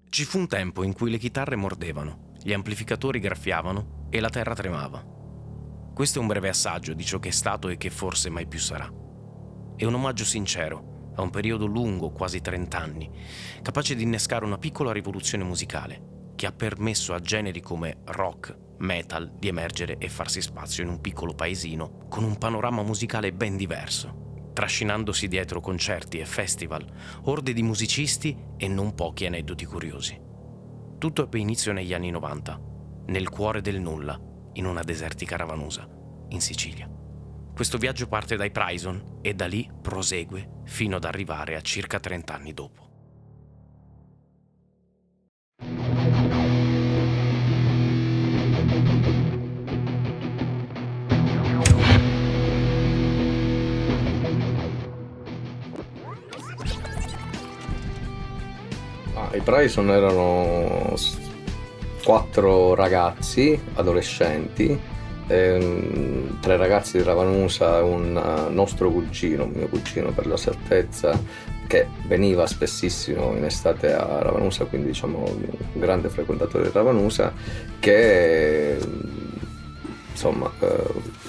Ci fu un tempo in cui le chitarre mordevano, gli amplificatori graffiavano e la terra tremava. Questo è un breve assaggio di ciò che è stato e che forse mai più sarà. È un omaggio sincero a un periodo lungo, quasi 30 anni, capace di innescare una piccola rivoluzione musicale che ha permesso a generi come rock, metal di emergere e farsi spazio in un piccolo paesino con un panorama musicale ben diverso, trascinandosi dietro concerti e festival, orde di musicisti e non pochi aneddoti curiosi. Tutto ebbe inizio negli anni 90, nel cuore del nulla, in una desertica Ravanusa, in Sicilia. Questo viaggio parte dai Prison e da lì prosegue fino ad arrivare a circa 30 anni dopo. I Prison erano 4 ragazzi adolescenti, 3 ragazzi di Ravanusa e un nostro cugino, mio cugino per l'esattezza, che veniva spessissimo in estate a Ravanusa, quindi diciamo un grande frequentatore di Ravanusa, che insomma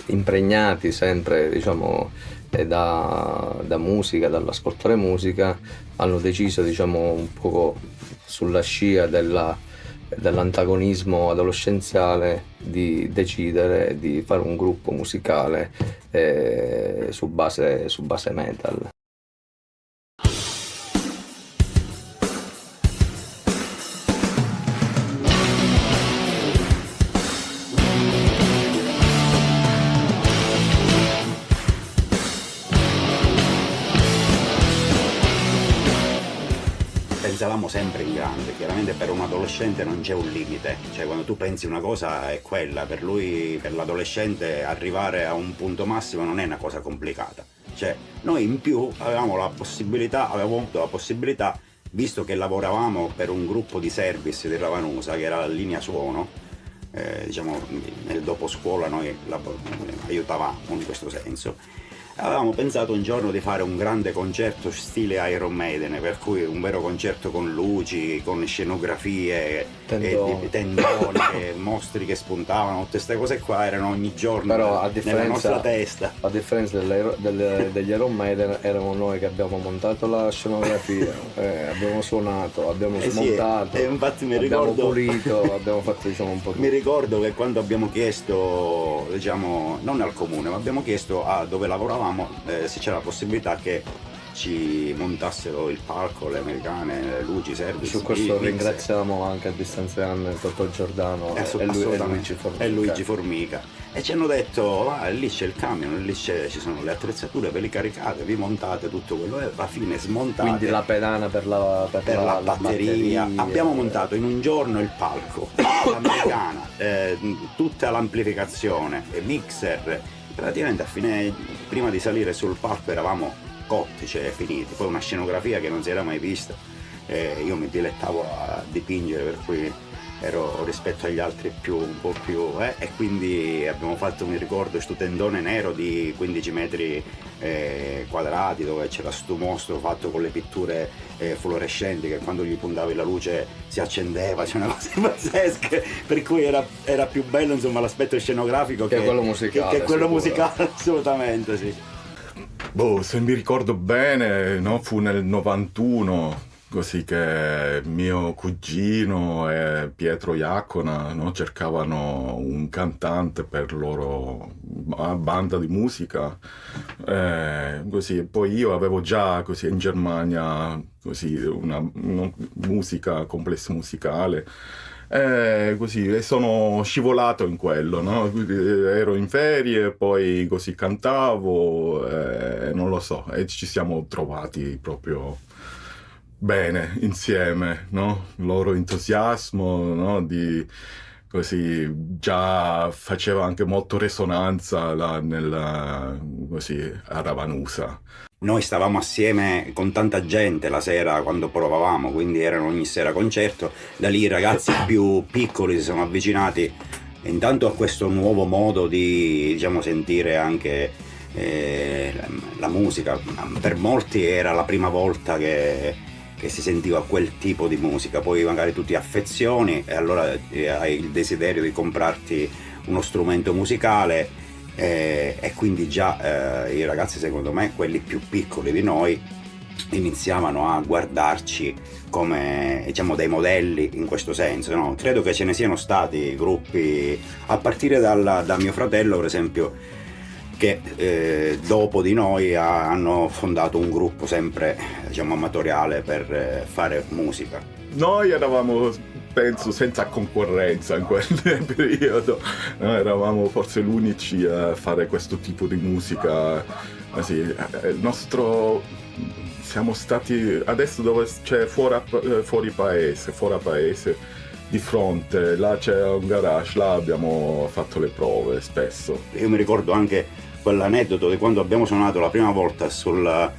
impregnati sempre diciamo da musica, dall'ascoltare musica, hanno deciso diciamo un poco sulla scia dell'antagonismo adolescenziale di decidere di fare un gruppo musicale su base metal. Pensavamo sempre in grande, chiaramente per un adolescente non c'è un limite, cioè quando tu pensi una cosa è quella, per lui, per l'adolescente arrivare a un punto massimo non è una cosa complicata, cioè noi in più avevamo avuto la possibilità, visto che lavoravamo per un gruppo di service di Ravanusa che era la linea suono, diciamo nel dopo scuola noi aiutavamo in questo senso. Avevamo pensato un giorno di fare un grande concerto stile Iron Maiden, per cui un vero concerto con luci, con scenografie, tendoni, mostri che spuntavano, tutte queste cose qua erano ogni giorno. Però nella nostra testa. A differenza degli Iron Maiden, erano noi che abbiamo montato la scenografia, abbiamo suonato, abbiamo smontato, sì. Infatti abbiamo pulito, abbiamo fatto diciamo un po' tutto. Mi ricordo che quando abbiamo chiesto, diciamo, non al comune, ma abbiamo chiesto a dove lavoravamo, se c'era la possibilità che ci montassero il palco, le americane, le luci, service. Su questo ringraziamo anche a distanza di anni Totò Giordano e Luigi Formica. E ci hanno detto, lì c'è il camion, lì ci sono le attrezzature, ve li caricate, vi montate tutto quello, e alla fine smontate. Quindi la pedana per la batteria. Abbiamo montato in un giorno il palco, l'americana, tutta l'amplificazione, mixer. Praticamente prima di salire sul palco eravamo cotti, cioè finiti, poi una scenografia che non si era mai vista, io mi dilettavo a dipingere, per cui ero rispetto agli altri un po' più e quindi abbiamo fatto, mi ricordo, questo tendone nero di 15 metri quadrati, dove c'era sto mostro fatto con le pitture fluorescenti che quando gli puntavi la luce si accendeva, c'è una cosa pazzesca, per cui era più bello insomma l'aspetto scenografico che quello musicale, assolutamente sì. Se mi ricordo bene, no, fu nel 91, così che mio cugino e Pietro Iacona, no, cercavano un cantante per loro banda di musica, così. Poi io avevo già così in Germania così una musica, complesso musicale, così, e sono scivolato in quello, no? Ero in ferie, poi così cantavo, non lo so, e ci siamo trovati proprio bene insieme, no? Il loro entusiasmo, no? così già faceva anche molto risonanza là così, a Ravanusa. Noi stavamo assieme con tanta gente la sera quando provavamo, quindi erano ogni sera concerto. Da lì i ragazzi più piccoli si sono avvicinati intanto a questo nuovo modo di, diciamo, sentire anche la musica. Per molti era la prima volta che si sentiva quel tipo di musica, poi magari tu ti affezioni e allora hai il desiderio di comprarti uno strumento musicale. E quindi già i ragazzi, secondo me, quelli più piccoli di noi, iniziavano a guardarci come, diciamo, dei modelli in questo senso, no? Credo che ce ne siano stati gruppi, a partire da mio fratello per esempio, che dopo di noi hanno fondato un gruppo sempre, diciamo, amatoriale per fare musica. Noi eravamo, penso, senza concorrenza in quel periodo. Noi eravamo forse gli unici a fare questo tipo di musica. Il nostro... Siamo stati adesso dove c'è fuori paese, di fronte, là c'è un garage, là abbiamo fatto le prove spesso. Io mi ricordo anche quell'aneddoto di quando abbiamo suonato la prima volta sulle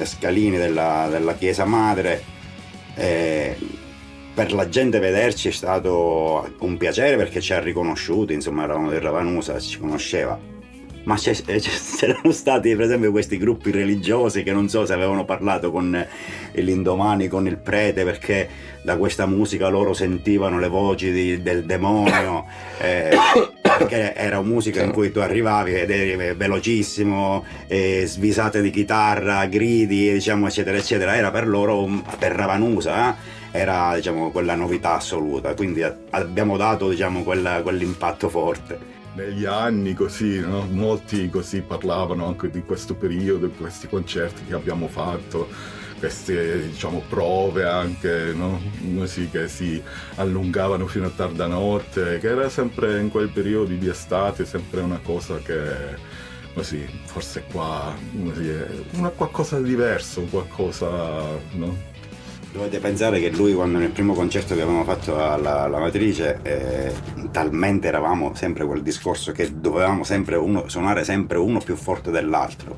scalini della chiesa madre. Per la gente vederci è stato un piacere perché ci ha riconosciuti, insomma eravamo di Ravanusa, ci conosceva. Ma c'erano stati per esempio questi gruppi religiosi che non so se avevano parlato con l'Indomani, con il prete, perché da questa musica loro sentivano le voci del demonio, perché era musica in cui tu arrivavi ed eri velocissimo, svisate di chitarra, gridi, diciamo, eccetera eccetera. Era per loro, per Ravanusa, era, diciamo, quella novità assoluta, quindi abbiamo dato, diciamo, quell'impatto forte. Negli anni così, no? Molti così parlavano anche di questo periodo, di questi concerti che abbiamo fatto, queste, diciamo, prove anche, no? Così, che si allungavano fino a tarda notte, che era sempre in quel periodo di estate, sempre una cosa che, così, forse qua, così, è qualcosa di diverso, qualcosa, no? Dovete pensare che lui, quando nel primo concerto che avevamo fatto alla Matrice, talmente eravamo sempre quel discorso che dovevamo sempre suonare sempre uno più forte dell'altro,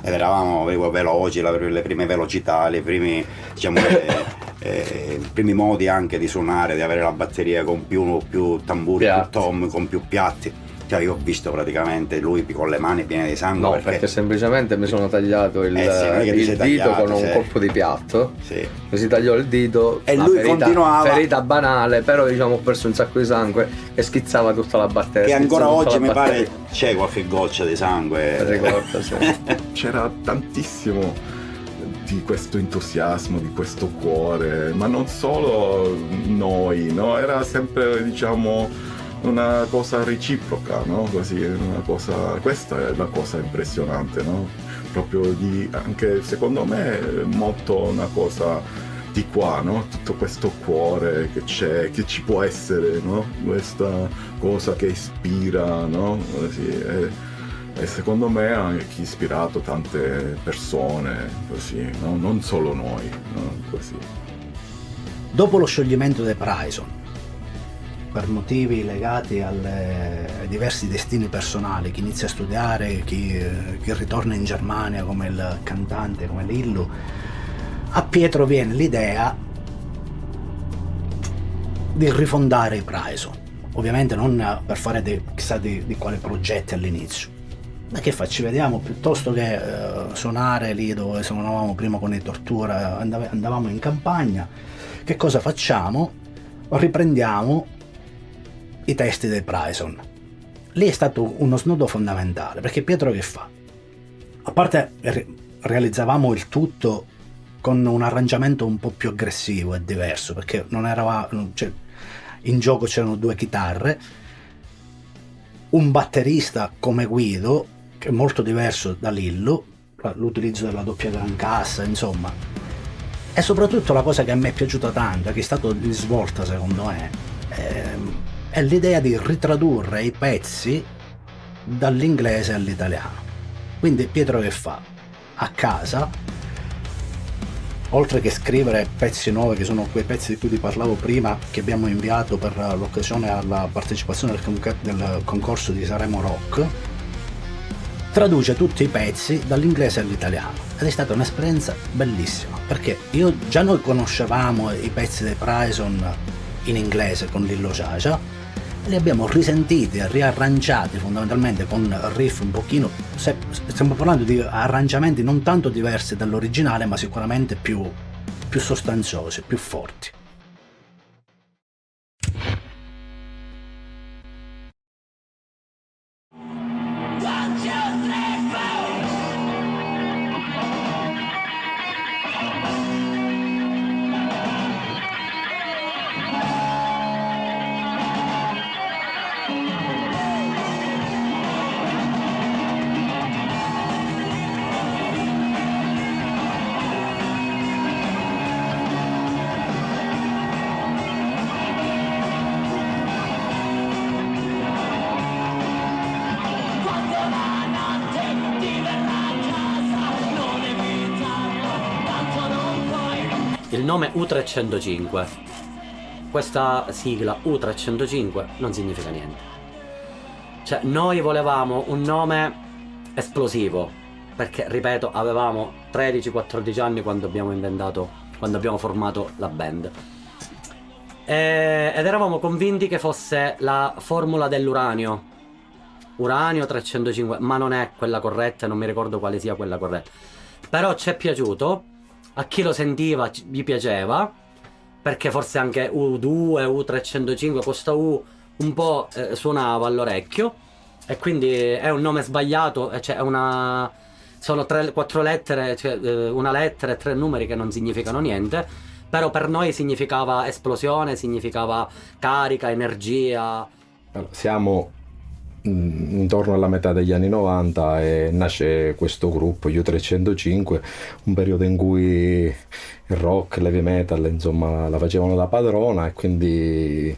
ed eravamo veloci, le prime velocità, i primi, diciamo, i primi modi anche di suonare, di avere la batteria con più tamburi, più tom, con più piatti. Cioè, io ho visto praticamente lui con le mani piene di sangue. No, perché semplicemente mi sono tagliato il dito con un colpo di piatto. Sì. Mi si tagliò il dito e lui continuava. Ferita banale, però diciamo ho perso un sacco di sangue e schizzava tutta la batteria. Che ancora oggi mi pare c'è qualche goccia di sangue. Ricordo, sì. C'era tantissimo di questo entusiasmo, di questo cuore, ma non solo noi, no? Era sempre, diciamo, una cosa reciproca, no? Così, una cosa, questa è la cosa impressionante, no? Proprio anche secondo me molto una cosa di qua, no? Tutto questo cuore che c'è, che ci può essere, no? Questa cosa che ispira, no? Così, e secondo me ha anche ispirato tante persone, così, no? Non solo noi, no? Così. Dopo lo scioglimento dei Prison, per motivi legati ai diversi destini personali, chi inizia a studiare, chi ritorna in Germania come il cantante, come Lillo, a Pietro viene l'idea di rifondare i Prison. Ovviamente non per fare chissà di quali progetti all'inizio. Ma che facci? Vediamo, piuttosto che suonare lì dove suonavamo prima con i Tortura, andavamo in campagna, che cosa facciamo? Riprendiamo i testi dei Prison. Lì è stato uno snodo fondamentale, perché Pietro che fa? A parte realizzavamo il tutto con un arrangiamento un po' più aggressivo e diverso, perché non eravamo, cioè, in gioco c'erano 2 chitarre, un batterista come Guido, che è molto diverso da Lillo, l'utilizzo della doppia gran cassa, insomma. E soprattutto la cosa che a me è piaciuta tanto, che è stato di svolta secondo me, è l'idea di ritradurre i pezzi dall'inglese all'italiano. Quindi Pietro che fa? A casa oltre che scrivere pezzi nuovi, che sono quei pezzi di cui ti parlavo prima, che abbiamo inviato per l'occasione alla partecipazione del concorso di Sanremo Rock, traduce tutti i pezzi dall'inglese all'italiano, ed è stata un'esperienza bellissima, perché noi conoscevamo i pezzi dei Prison in inglese con Lillo Ciacia, e li abbiamo risentiti e riarrangiati fondamentalmente con riff un pochino, stiamo parlando di arrangiamenti non tanto diversi dall'originale, ma sicuramente più sostanziosi, più forti. Il nome U305, questa sigla U305 non significa niente. Cioè, noi volevamo un nome esplosivo, perché, ripeto, avevamo 13-14 anni quando abbiamo formato la band. Ed eravamo convinti che fosse la formula dell'uranio. Uranio 305, ma non è quella corretta, non mi ricordo quale sia quella corretta. Però ci è piaciuto. A chi lo sentiva gli piaceva, perché forse anche U2, U305, questa U un po' suonava all'orecchio, e quindi è un nome sbagliato, cioè sono 4 lettere, cioè una lettera e 3 numeri che non significano niente, però per noi significava esplosione, significava carica, energia. Siamo intorno alla metà degli anni 90 e nasce questo gruppo U305, un periodo in cui il rock, l'heavy metal insomma la facevano da padrona, e quindi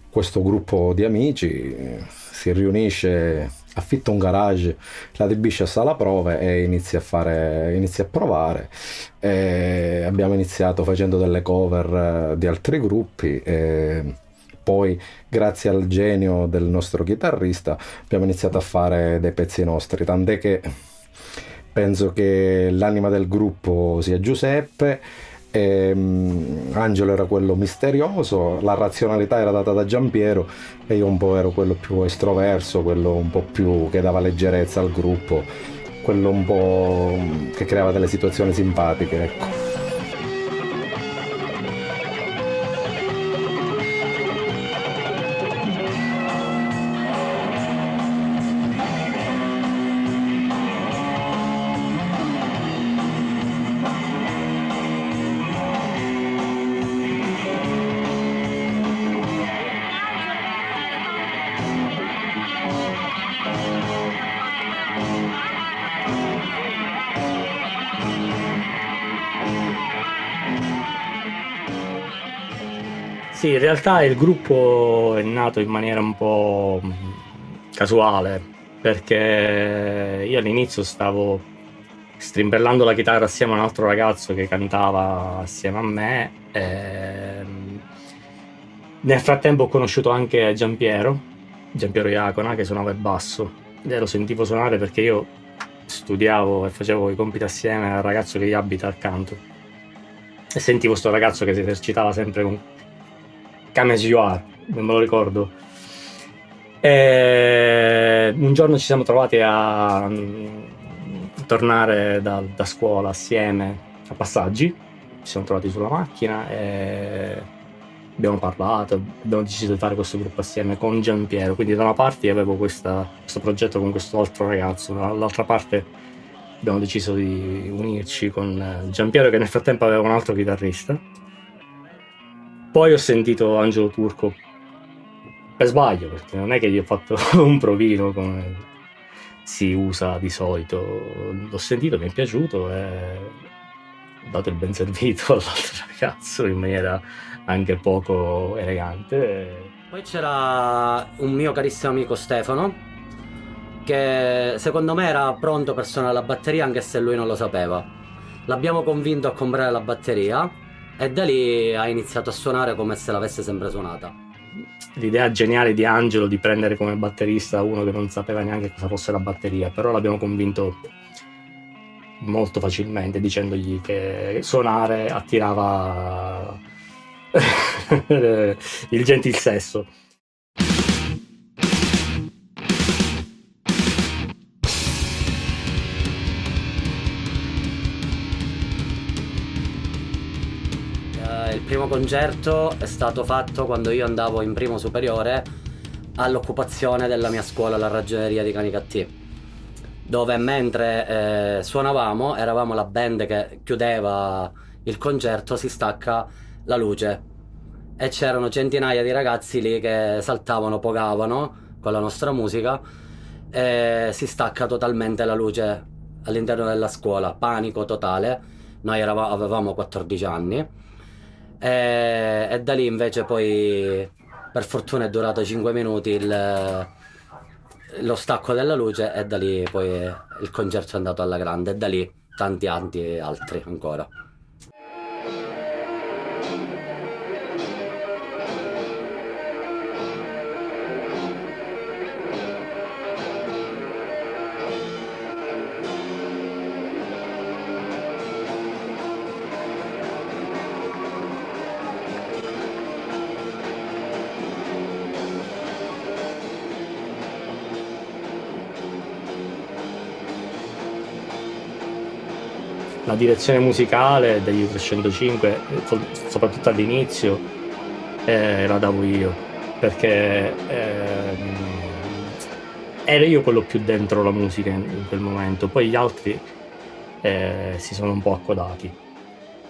questo gruppo di amici si riunisce, affitta un garage, la adibisce a sala prove e inizia a provare. E abbiamo iniziato facendo delle cover di altri gruppi, e poi grazie al genio del nostro chitarrista abbiamo iniziato a fare dei pezzi nostri, tant'è che penso che l'anima del gruppo sia Giuseppe, Angelo era quello misterioso, la razionalità era data da Giampiero e io un po' ero quello più estroverso, quello un po' più che dava leggerezza al gruppo, quello un po' che creava delle situazioni simpatiche, ecco. Sì, in realtà il gruppo è nato in maniera un po' casuale, perché io all'inizio stavo strimpellando la chitarra assieme a un altro ragazzo che cantava assieme a me. Nel frattempo ho conosciuto anche Giampiero Iacona, che suonava il basso, e lo sentivo suonare perché io studiavo e facevo i compiti assieme al ragazzo che gli abita accanto, e sentivo sto ragazzo che si esercitava sempre con Cames Joar, non me lo ricordo. E un giorno ci siamo trovati a tornare da scuola assieme a Passaggi, ci siamo trovati sulla macchina e abbiamo parlato, abbiamo deciso di fare questo gruppo assieme con Giampiero. Quindi da una parte io avevo questo progetto con questo altro ragazzo, dall'altra parte abbiamo deciso di unirci con Giampiero, che nel frattempo aveva un altro chitarrista. Poi ho sentito Angelo Turco per sbaglio, perché non è che gli ho fatto un provino come si usa di solito. L'ho sentito, mi è piaciuto e ho dato il ben servito all'altro ragazzo in maniera anche poco elegante. Poi c'era un mio carissimo amico Stefano, che secondo me era pronto per suonare la batteria anche se lui non lo sapeva, l'abbiamo convinto a comprare la batteria e da lì ha iniziato a suonare come se l'avesse sempre suonata. L'idea geniale di Angelo di prendere come batterista uno che non sapeva neanche cosa fosse la batteria, però l'abbiamo convinto molto facilmente dicendogli che suonare attirava il gentil sesso. Il primo concerto è stato fatto quando io andavo in primo superiore all'occupazione della mia scuola, la Ragioneria di Canicattì, dove mentre suonavamo, eravamo la band che chiudeva il concerto, si stacca la luce e c'erano centinaia di ragazzi lì che saltavano, pogavano con la nostra musica e si stacca totalmente la luce all'interno della scuola, panico totale. Noi avevamo 14 anni e da lì invece poi per fortuna è durato 5 minuti lo stacco della luce e da lì poi il concerto è andato alla grande e da lì tanti altri ancora. La direzione musicale degli 305, soprattutto all'inizio, la davo io, perché ero io quello più dentro la musica in quel momento, poi gli altri si sono un po' accodati.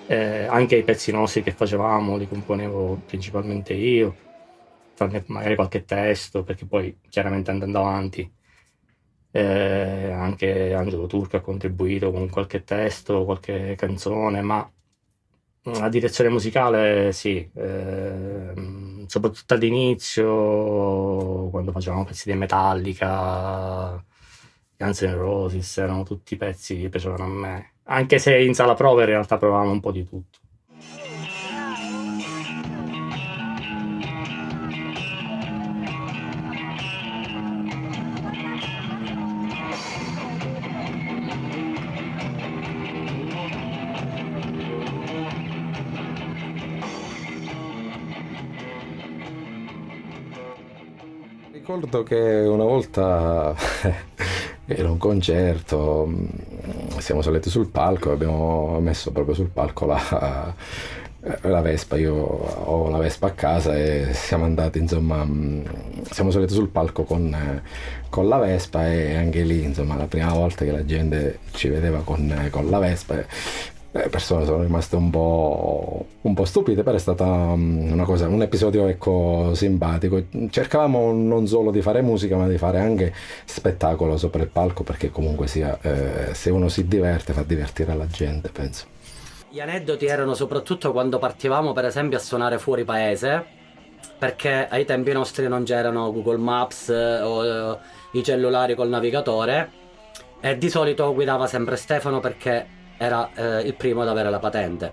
Anche i pezzi nostri che facevamo li componevo principalmente io, tranne magari qualche testo, perché poi chiaramente andando avanti anche Angelo Turco ha contribuito con qualche testo, qualche canzone, ma la direzione musicale sì, soprattutto all'inizio quando facevamo pezzi di Metallica, Guns N' Roses, erano tutti pezzi che piacevano a me, anche se in sala prove in realtà provavamo un po' di tutto. Ricordo che una volta era un concerto, siamo saliti sul palco, abbiamo messo proprio sul palco la Vespa, io ho la Vespa a casa e siamo andati, insomma, siamo saliti sul palco con la Vespa e anche lì, insomma, la prima volta che la gente ci vedeva con la Vespa, le persone sono rimaste un po' stupite, però è stata una cosa, un episodio, ecco, simpatico. Cercavamo non solo di fare musica ma di fare anche spettacolo sopra il palco, perché comunque sia, se uno si diverte fa divertire la gente, penso. Gli aneddoti erano soprattutto quando partivamo per esempio a suonare fuori paese, perché ai tempi nostri non c'erano Google Maps o i cellulari col navigatore e di solito guidava sempre Stefano perché era il primo ad avere la patente,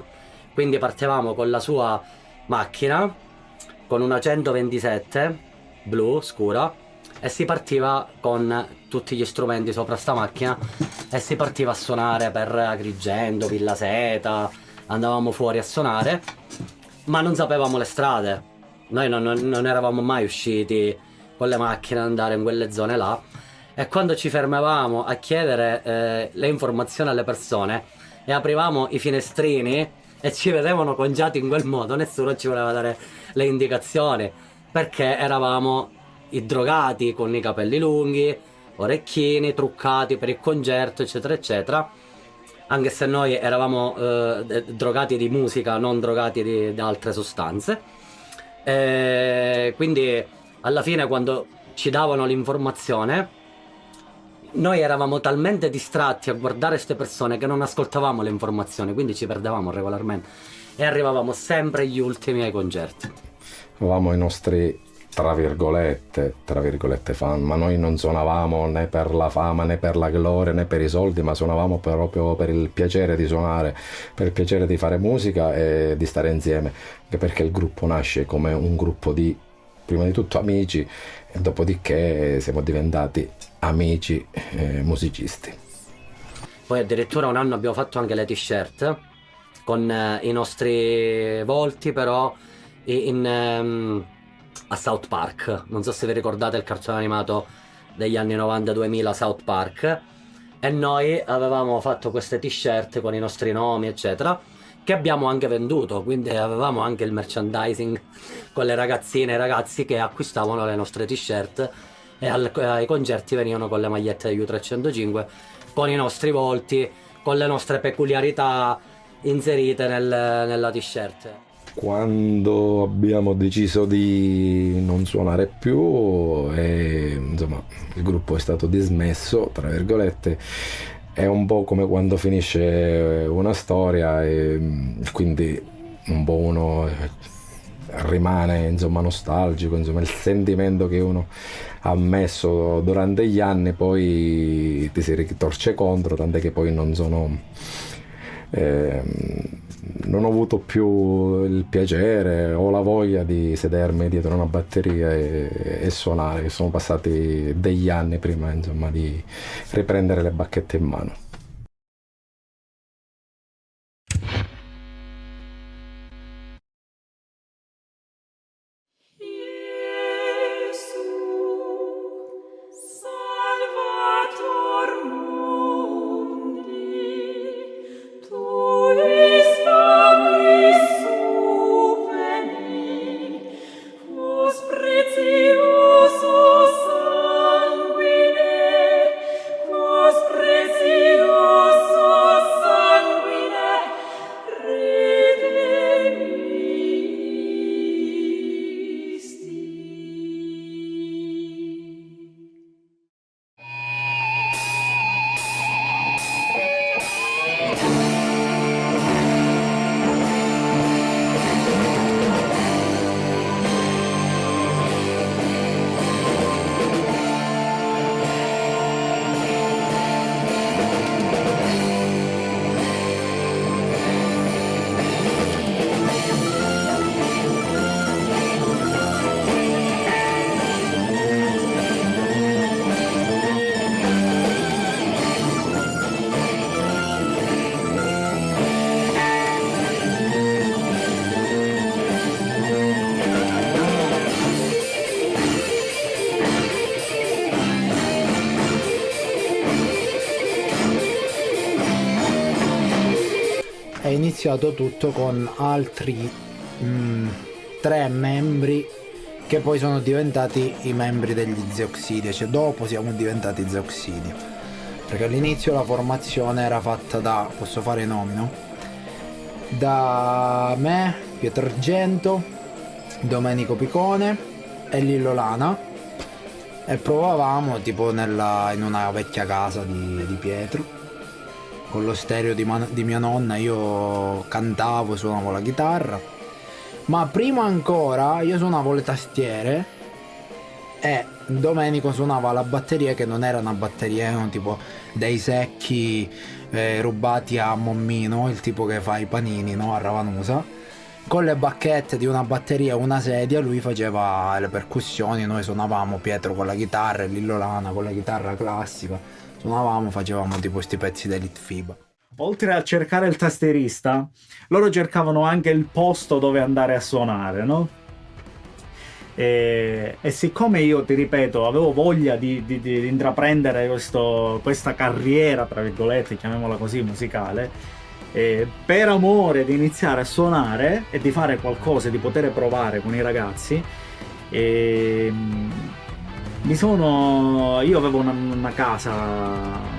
quindi partivamo con la sua macchina, con una 127 blu scura, e si partiva con tutti gli strumenti sopra sta macchina e si partiva a suonare per Agrigento, Villa Seta, andavamo fuori a suonare, ma non sapevamo le strade, noi non eravamo mai usciti con le macchine ad andare in quelle zone là, e quando ci fermavamo a chiedere le informazioni alle persone e aprivamo i finestrini e ci vedevano congiati in quel modo, nessuno ci voleva dare le indicazioni, perché eravamo i drogati con i capelli lunghi, orecchini, truccati per il concerto, eccetera eccetera, anche se noi eravamo drogati di musica, non drogati di altre sostanze. Quindi alla fine, quando ci davano l'informazione, noi eravamo talmente distratti a guardare queste persone che non ascoltavamo le informazioni, quindi ci perdevamo regolarmente e arrivavamo sempre gli ultimi ai concerti. Avevamo i nostri tra virgolette fan, ma noi non suonavamo né per la fama né per la gloria né per i soldi, ma suonavamo proprio per il piacere di suonare, per il piacere di fare musica e di stare insieme, anche perché il gruppo nasce come un gruppo di, prima di tutto, amici, e dopodiché siamo diventati amici musicisti. Poi addirittura un anno abbiamo fatto anche le t-shirt con i nostri volti, però a South Park. Non so se vi ricordate il cartone animato degli anni 90-2000 South Park, e noi avevamo fatto queste t-shirt con i nostri nomi eccetera, che abbiamo anche venduto, quindi avevamo anche il merchandising con le ragazzine e i ragazzi che acquistavano le nostre t-shirt e ai concerti venivano con le magliette degli U305 con i nostri volti, con le nostre peculiarità inserite nella t-shirt. Quando abbiamo deciso di non suonare più e insomma il gruppo è stato dismesso, tra virgolette, è un po' come quando finisce una storia e quindi un po' uno rimane insomma nostalgico, insomma il sentimento che uno ha messo durante gli anni poi ti si ritorce contro, tant'è che poi non ho avuto più il piacere o la voglia di sedermi dietro una batteria e suonare. Sono passati degli anni prima insomma di riprendere le bacchette in mano. È iniziato tutto con altri 3 membri che poi sono diventati i membri degli Zeoxidia, cioè dopo siamo diventati Zeoxidia, perché all'inizio la formazione era fatta da, posso fare i nomi, no? Da me, Pietro Argento, Domenico Picone e Lillo Lana, e provavamo tipo in una vecchia casa di Pietro con lo stereo di mia nonna. Io cantavo e suonavo la chitarra, ma prima ancora io suonavo le tastiere e Domenico suonava la batteria, che non era una batteria, erano tipo dei secchi rubati a Mommino, il tipo che fa i panini, no? A Ravanusa, con le bacchette di una batteria e una sedia. Lui faceva le percussioni, noi suonavamo, Pietro con la chitarra e Lillo Lana con la chitarra classica, suonavamo, facevamo tipo sti pezzi d'Elite FIBA. Oltre a cercare il tastierista, loro cercavano anche il posto dove andare a suonare, no? E siccome io, ti ripeto, avevo voglia di intraprendere questa carriera, tra virgolette, chiamiamola così, musicale, per amore di iniziare a suonare e di fare qualcosa, di poter provare con i ragazzi, io avevo una casa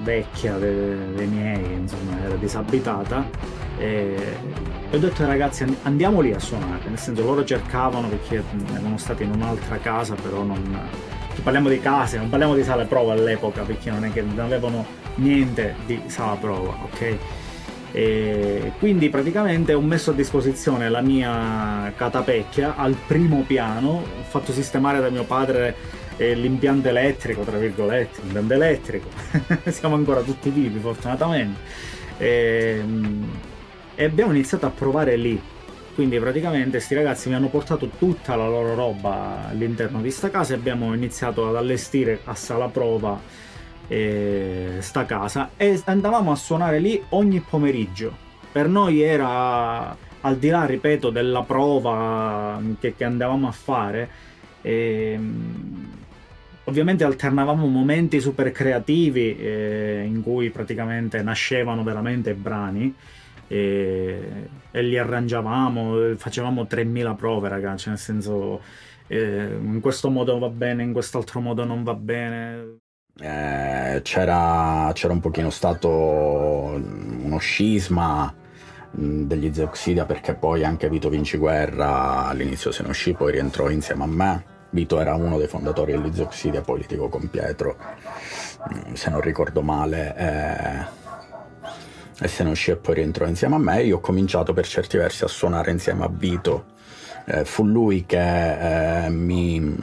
vecchia dei miei, insomma, era disabitata, e ho detto ai ragazzi andiamo lì a suonare, nel senso loro cercavano, perché erano stati in un'altra casa, però non parliamo di case, non parliamo di sala prova all'epoca, perché non è che non avevano niente di sala prova, ok? E quindi praticamente ho messo a disposizione la mia catapecchia al primo piano, ho fatto sistemare da mio padre l'impianto elettrico, tra virgolette, l'impianto elettrico, siamo ancora tutti vivi fortunatamente, e abbiamo iniziato a provare lì. Quindi praticamente sti ragazzi mi hanno portato tutta la loro roba all'interno di sta casa e abbiamo iniziato ad allestire a sala prova sta casa e andavamo a suonare lì ogni pomeriggio. Per noi era, al di là, ripeto, della prova che andavamo a fare, ovviamente alternavamo momenti super creativi in cui praticamente nascevano veramente brani e li arrangiavamo, facevamo 3000 prove, ragazzi, nel senso in questo modo va bene, in quest'altro modo non va bene. C'era un pochino stato uno scisma degli The Oxidia, perché poi anche Vito Vinciguerra all'inizio se ne uscì, poi rientrò insieme a me. Vito era uno dei fondatori degli The Oxidia, poi litigò con Pietro, se non ricordo male, e se ne uscì e poi rientrò insieme a me. Io ho cominciato per certi versi a suonare insieme a Vito, fu lui che mi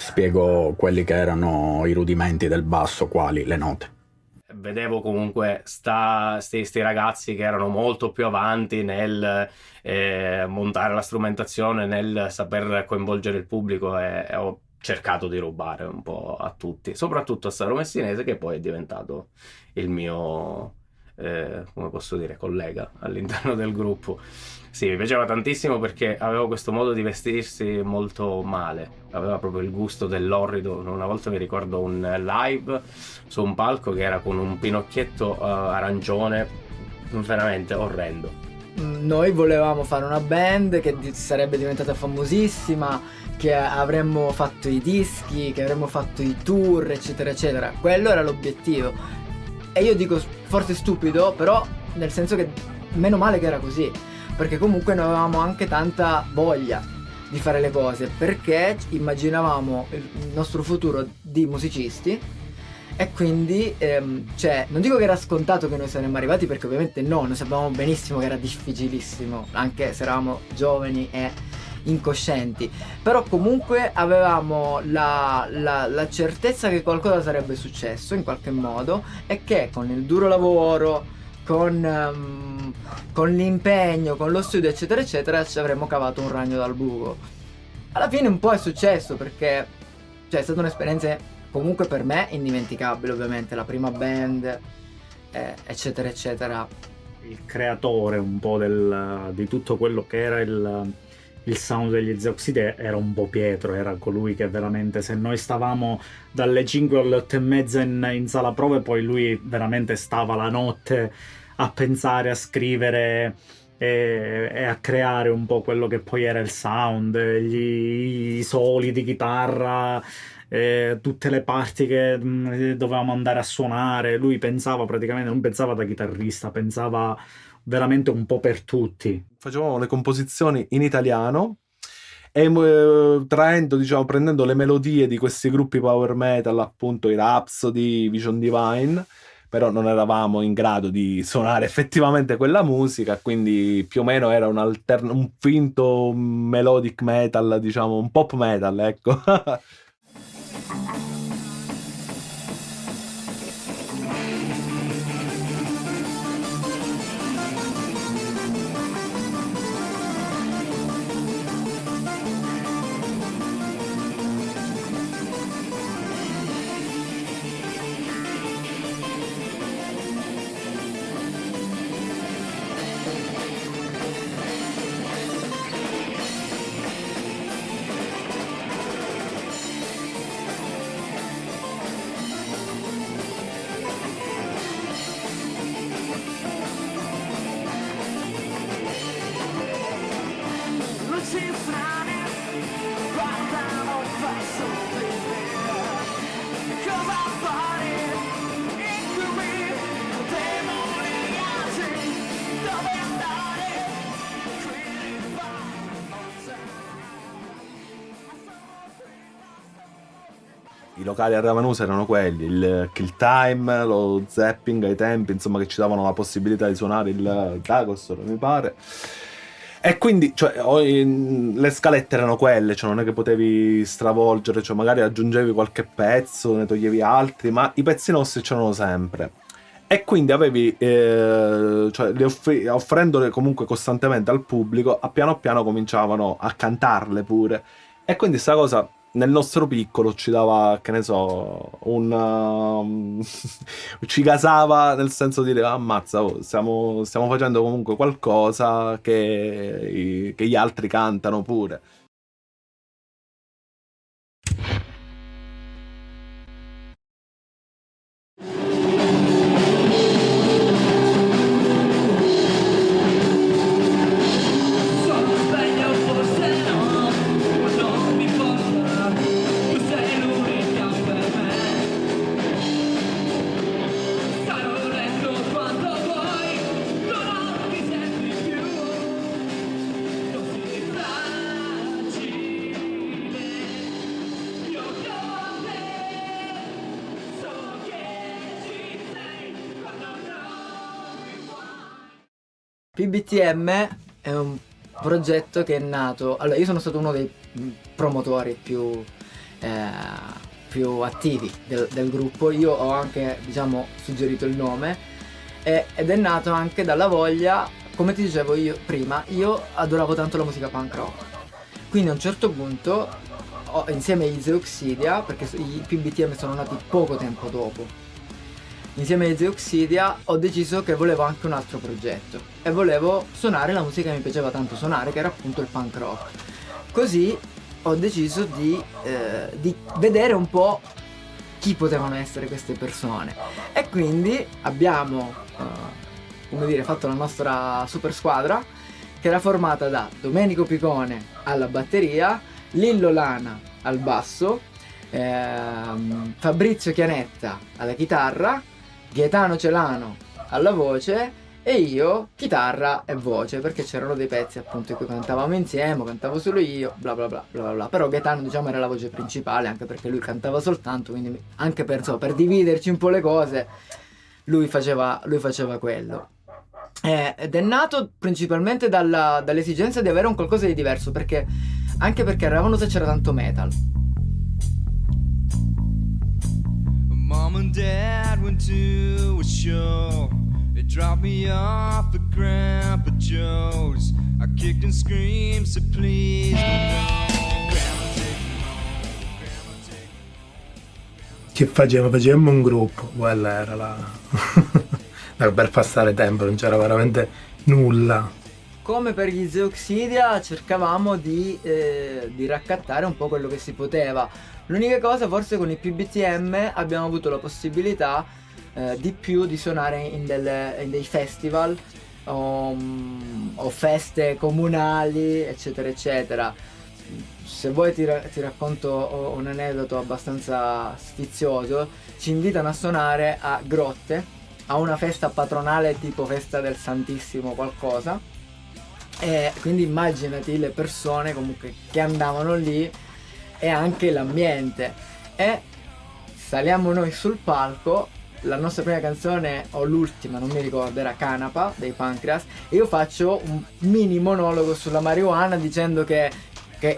spiegò quelli che erano i rudimenti del basso, quali le note. Vedevo comunque sti ragazzi che erano molto più avanti nel montare la strumentazione, nel saper coinvolgere il pubblico, e ho cercato di rubare un po' a tutti, soprattutto a Saro Messinese, che poi è diventato il mio come posso dire, collega all'interno del gruppo. Sì, mi piaceva tantissimo perché aveva questo modo di vestirsi molto male, aveva proprio il gusto dell'orrido. Una volta mi ricordo un live su un palco che era con un pinocchietto arancione veramente orrendo. Noi volevamo fare una band che sarebbe diventata famosissima, che avremmo fatto i dischi, che avremmo fatto i tour, eccetera eccetera. Quello era l'obiettivo. E io dico forse stupido, però nel senso che meno male che era così, perché comunque noi avevamo anche tanta voglia di fare le cose, perché immaginavamo il nostro futuro di musicisti. E quindi, cioè, non dico che era scontato che noi saremmo arrivati, perché ovviamente no, noi sapevamo benissimo che era difficilissimo, anche se eravamo giovani e incoscienti, però comunque avevamo la certezza che qualcosa sarebbe successo in qualche modo, e che con il duro lavoro, con l'impegno, con lo studio, eccetera eccetera, ci avremmo cavato un ragno dal buco. Alla fine un po' è successo, perché cioè, è stata un'esperienza comunque per me indimenticabile, ovviamente la prima band, eccetera eccetera. Il creatore un po' di tutto quello che era il sound degli The Oxidia era un po' Pietro, era colui che veramente, se noi stavamo dalle 5 alle 8 e mezza in sala prove, poi lui veramente stava la notte a pensare, a scrivere e a creare un po' quello che poi era il sound, i soli di chitarra, tutte le parti che dovevamo andare a suonare. Lui pensava praticamente, non pensava da chitarrista, pensava veramente un po' per tutti. Facevamo le composizioni in italiano e traendo, diciamo, prendendo le melodie di questi gruppi power metal, appunto i Rhapsody, Vision Divine, però non eravamo in grado di suonare effettivamente quella musica, quindi più o meno era un finto melodic metal, diciamo un pop metal, ecco. i locali a Ravanusa erano quelli, il Kill Time, lo Zapping ai tempi, insomma, che ci davano la possibilità di suonare il Dagostore, mi pare. E quindi, cioè, le scalette erano quelle, cioè non è che potevi stravolgere, cioè magari aggiungevi qualche pezzo, ne toglievi altri, ma i pezzi nostri c'erano sempre. E quindi avevi, cioè, offrendole comunque costantemente al pubblico, a piano cominciavano a cantarle pure. E quindi sta cosa nel nostro piccolo ci dava, che ne so, ci gasava, nel senso di dire, ammazza, stiamo facendo comunque qualcosa che gli altri cantano pure. PBTM è un progetto che è nato. Allora, io sono stato uno dei promotori più attivi del gruppo. Io ho anche, diciamo, suggerito il nome ed è nato anche dalla voglia, come ti dicevo io prima, io adoravo tanto la musica punk rock. Quindi a un certo punto, insieme agli Zeuxidia, perché i PBTM sono nati poco tempo dopo, insieme agli Zeuxidia ho deciso che volevo anche un altro progetto e volevo suonare la musica che mi piaceva tanto suonare, che era appunto il punk rock. Così ho deciso di vedere un po' chi potevano essere queste persone, e quindi abbiamo come dire, fatto la nostra super squadra, che era formata da Domenico Picone alla batteria, Lillo Lana al basso, Fabrizio Chianetta alla chitarra, Gaetano Celano alla voce e io chitarra e voce, perché c'erano dei pezzi appunto in cui cantavamo insieme, cantavo solo io, bla bla bla bla bla. Però Gaetano, diciamo, era la voce principale, anche perché lui cantava soltanto, quindi anche per dividerci un po' le cose lui faceva quello. Ed è nato principalmente dall'esigenza di avere un qualcosa di diverso, perché anche perché a Ravanusa c'era tanto metal. Mom and Dad went to a show. They dropped me off at Grandpa Joe's. I kicked and screamed, said please don't go. Grandma take me home, Grandma take me. Che facevamo un gruppo, quella era la per passare tempo, non c'era veramente nulla. Come per gli Zeuxidia cercavamo di raccattare un po' quello che si poteva. L'unica cosa, forse con i PBTM abbiamo avuto la possibilità di più di suonare in dei festival o feste comunali, eccetera eccetera. Se vuoi ti racconto un aneddoto abbastanza sfizioso. Ci invitano a suonare a Grotte, a una festa patronale tipo festa del Santissimo qualcosa, e quindi immaginati le persone comunque che andavano lì e anche l'ambiente. E saliamo noi sul palco, la nostra prima canzone, o l'ultima, non mi ricordo, era Canapa dei Pancreas, e io faccio un mini monologo sulla marijuana dicendo che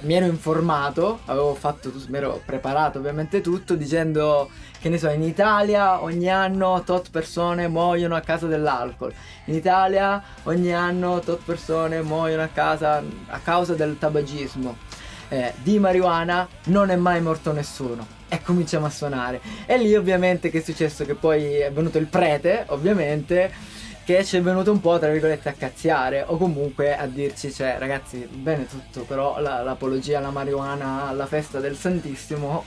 mi ero informato, mi ero preparato ovviamente tutto, dicendo che ne so, in Italia ogni anno tot persone muoiono a causa dell'alcol, in Italia ogni anno tot persone muoiono a causa del tabagismo, di marijuana non è mai morto nessuno. E cominciamo a suonare, e lì ovviamente che è successo? Che poi è venuto il prete, ovviamente, che ci è venuto un po' tra virgolette a cazziare, o comunque a dirci, cioè ragazzi, bene tutto, però l'apologia alla marijuana alla festa del Santissimo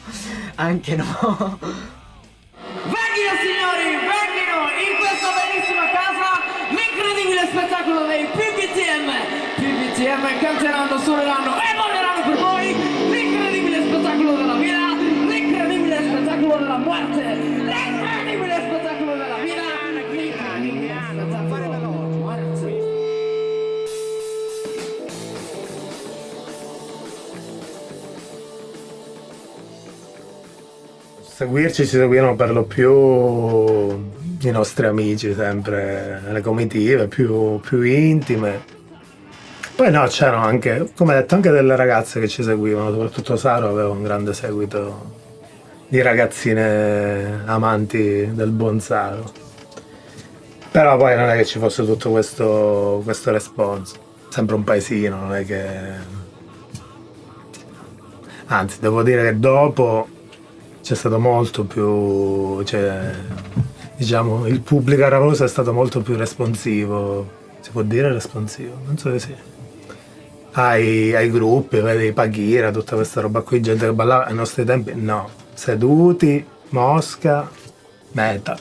anche no. Venghino signori, venghino in questa bellissima casa, l'incredibile spettacolo dei PBTM. PBTM canteranno, suoneranno e balleranno per voi l'incredibile spettacolo della vita, l'incredibile spettacolo della morte, l'incredibile spettacolo della vita, l'incredibile spettacolo della morte. Seguirci ci seguivano per lo più i nostri amici, sempre le comitive più intime. Poi no, c'erano anche, come detto, anche delle ragazze che ci seguivano, soprattutto Saro aveva un grande seguito di ragazzine amanti del buon Saro. Però poi non è che ci fosse tutto questo responso. Sempre un paesino, non è che... Anzi, devo dire che dopo c'è stato molto più... diciamo, il pubblico a Ravenusa è stato molto più responsivo. Si può dire responsivo? Non so se sì. Ai gruppi, vedi, Paghira, tutta questa roba qui, gente che ballava ai nostri tempi, no. Seduti, Mosca, metal.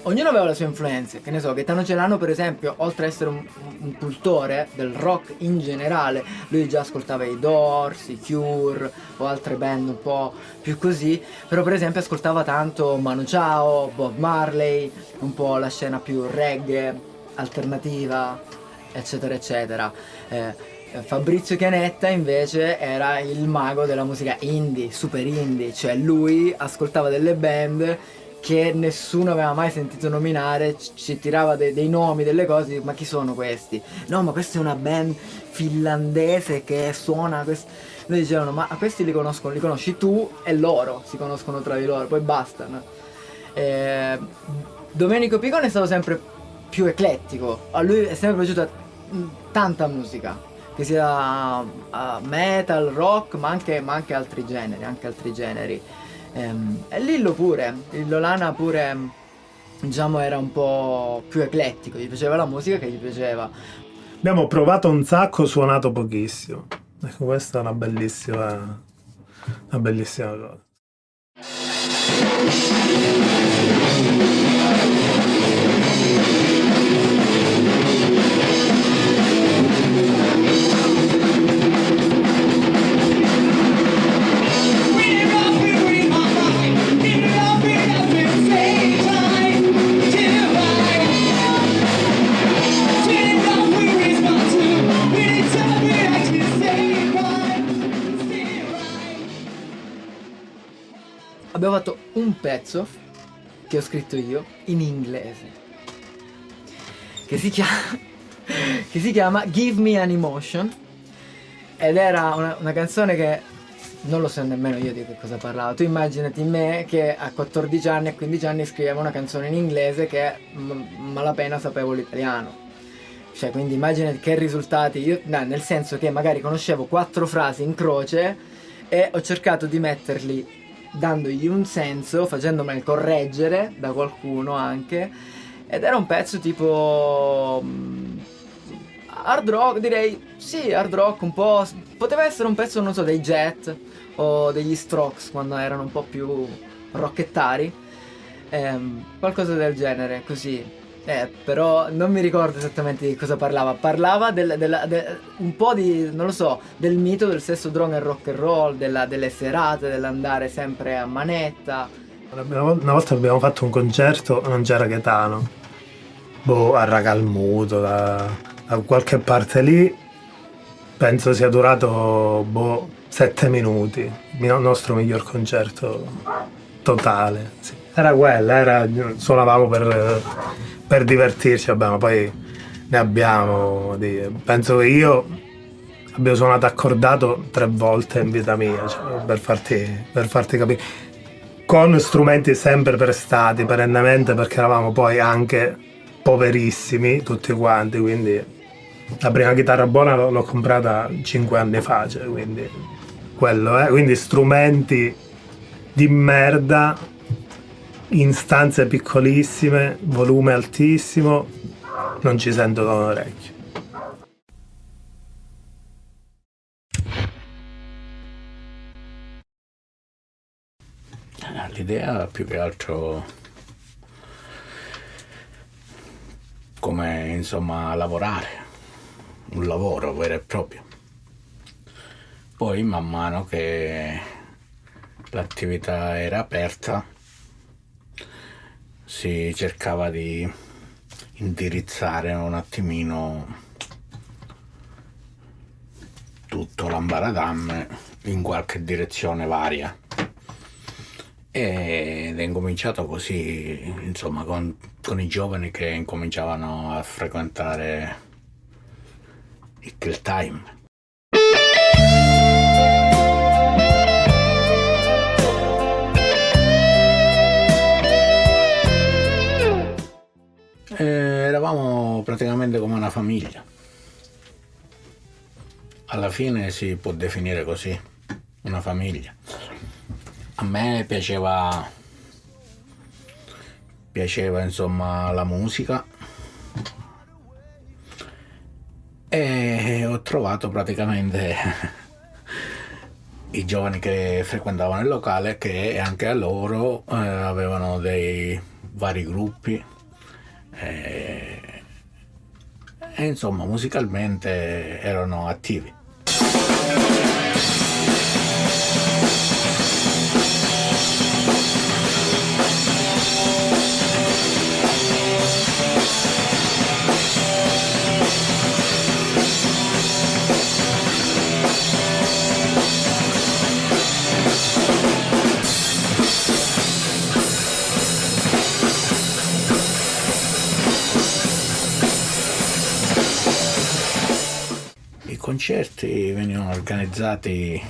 Ognuno aveva le sue influenze, che ne so, Gaetano Celano per esempio, oltre ad essere un cultore del rock in generale, lui già ascoltava i Doors, i Cure o altre band un po' più così, però per esempio ascoltava tanto Manu Chao, Bob Marley, un po' la scena più reggae, alternativa, eccetera eccetera. Fabrizio Chianetta invece era il mago della musica indie, super indie, cioè lui ascoltava delle band che nessuno aveva mai sentito nominare, ci tirava dei nomi, delle cose, ma chi sono questi? No, ma questa è una band finlandese che suona Noi dicevano, ma questi li conosci tu e loro si conoscono tra di loro, poi basta, no? Domenico Picone è stato sempre più eclettico, a lui è sempre piaciuta tanta musica, che sia metal, rock, ma anche altri generi. E Lillo pure, Lillo Lana pure, diciamo, era un po' più eclettico, gli piaceva la musica che gli piaceva. Abbiamo provato un sacco, suonato pochissimo. Ecco, questa è una bellissima cosa. Abbiamo fatto un pezzo che ho scritto io in inglese che si chiama Give Me an Emotion, ed era una canzone che non lo so nemmeno io di che cosa parlava. Tu immaginati me che a 14 anni e 15 anni scrivevo una canzone in inglese che malapena sapevo l'italiano, cioè, quindi immaginati che risultati nel senso che magari conoscevo 4 frasi in croce e ho cercato di metterli dandogli un senso, facendomeli correggere da qualcuno anche, ed era un pezzo tipo hard rock, direi, sì, hard rock un po', poteva essere un pezzo, non so, dei Jet o degli Strokes quando erano un po' più rockettari, qualcosa del genere, così. Però non mi ricordo esattamente di cosa parlava un po' di, non lo so, del mito del sesso, droga e rock and roll, delle serate, dell'andare sempre a manetta. Una volta abbiamo fatto un concerto, non c'era Gaetano, a Ragalmuto, da qualche parte lì, penso sia durato 7 minuti, il nostro miglior concerto totale, sì. Era quella, suonavamo per divertirci, vabbè, ma poi ne abbiamo penso che io abbia suonato accordato 3 volte in vita mia, cioè, per farti capire, con strumenti sempre prestati perennemente, perché eravamo poi anche poverissimi tutti quanti, quindi la prima chitarra buona l'ho comprata 5 anni fa, cioè, quindi quello quindi strumenti di merda in stanze piccolissime, volume altissimo, non ci sento da un orecchio. L'idea più che altro come, insomma, lavorare, un lavoro vero e proprio. Poi man mano che l'attività era aperta si cercava di indirizzare un attimino tutto l'Ambaradam in qualche direzione varia, ed è incominciato così, insomma, con i giovani che incominciavano a frequentare il Kill Time. Eravamo praticamente come una famiglia. Alla fine si può definire così, una famiglia. A me piaceva insomma la musica, e ho trovato praticamente i giovani che frequentavano il locale, che anche a loro avevano dei vari gruppi, e insomma musicalmente erano attivi. I concerti venivano organizzati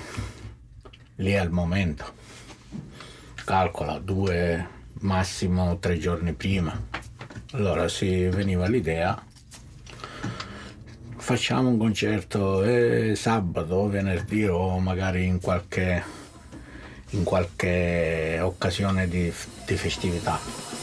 lì al momento, calcola 2 massimo 3 giorni prima. Allora si veniva l'idea, facciamo un concerto sabato, venerdì o magari in qualche occasione di festività.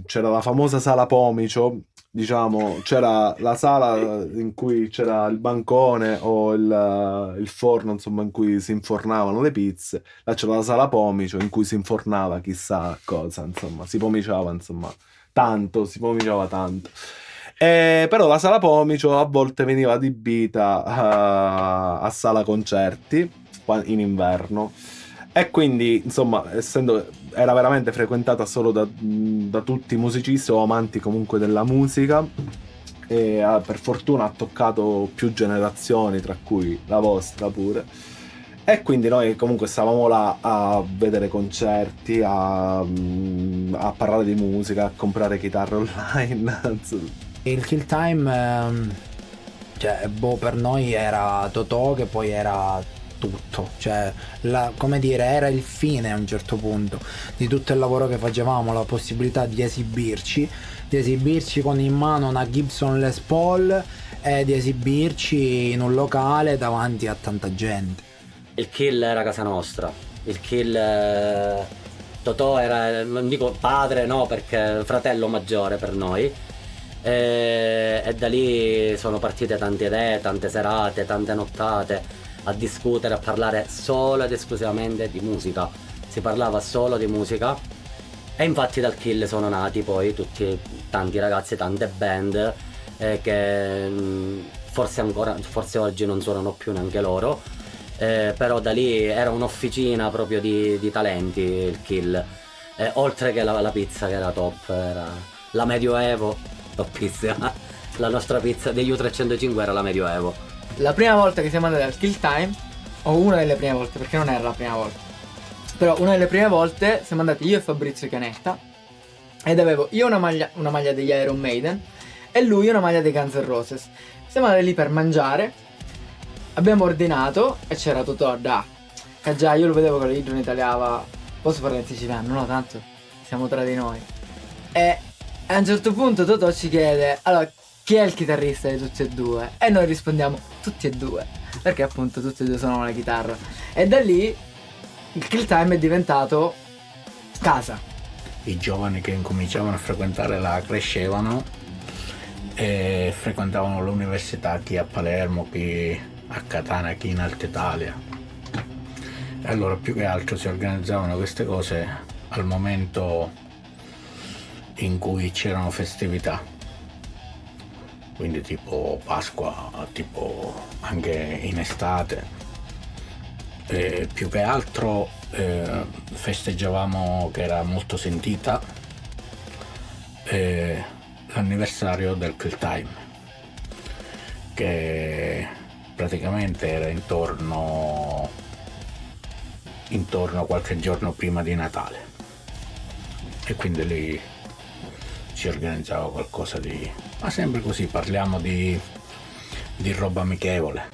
C'era la famosa sala Pomicio, diciamo, c'era la sala in cui c'era il bancone o il forno, insomma, in cui si infornavano le pizze. Là c'era la sala Pomicio in cui si infornava chissà cosa, insomma, si pomiciava, insomma, tanto. Però la sala Pomicio a volte veniva adibita a sala concerti in inverno. E quindi, insomma, era veramente frequentata solo da tutti i musicisti o amanti comunque della musica, e per fortuna ha toccato più generazioni, tra cui la vostra pure. E quindi noi comunque stavamo là a vedere concerti, a parlare di musica, a comprare chitarre online. Il Kill Time, per noi era Totò, che poi era tutto, come dire, era il fine a un certo punto di tutto il lavoro che facevamo, la possibilità di esibirci con in mano una Gibson Les Paul e di esibirci in un locale davanti a tanta gente. Il Kill era casa nostra, il Kill Totò era, non dico padre, no, perché fratello maggiore per noi, e da lì sono partite tante idee, tante serate, tante nottate a discutere, a parlare solo ed esclusivamente di musica. Si parlava solo di musica, e infatti dal Kill sono nati poi tanti ragazzi, tante band che forse oggi non suonano più neanche loro, però da lì era un'officina proprio di talenti il Kill, oltre che la pizza, che era top, era la Medioevo, toppissima. La nostra pizza degli U305 era la Medioevo. La prima volta che siamo andati al Kill Time, o una delle prime volte, perché non era la prima volta, però una delle prime volte siamo andati io e Fabrizio Chianetta, ed avevo io una maglia degli Iron Maiden e lui una maglia dei Guns N' Roses. Siamo andati lì per mangiare, abbiamo ordinato e c'era Totò che già io lo vedevo che lì non italiava. Posso parlare in siciliano? No, tanto siamo tra di noi. E a un certo punto Totò ci chiede: allora, chi è il chitarrista di tutti e due? E noi rispondiamo tutti e due, perché appunto tutti e due suonavano la chitarra. E da lì il Kill Time è diventato casa. I giovani che incominciavano a frequentare là crescevano e frequentavano l'università, chi a Palermo, chi a Catania, chi in Alta Italia. E allora più che altro si organizzavano queste cose al momento in cui c'erano festività, quindi tipo Pasqua, tipo anche in estate. Più che altro festeggiavamo, che era molto sentita, l'anniversario del Kill Time, che praticamente era intorno a qualche giorno prima di Natale, e quindi lì si organizzava qualcosa di... ma sempre così, parliamo di roba amichevole.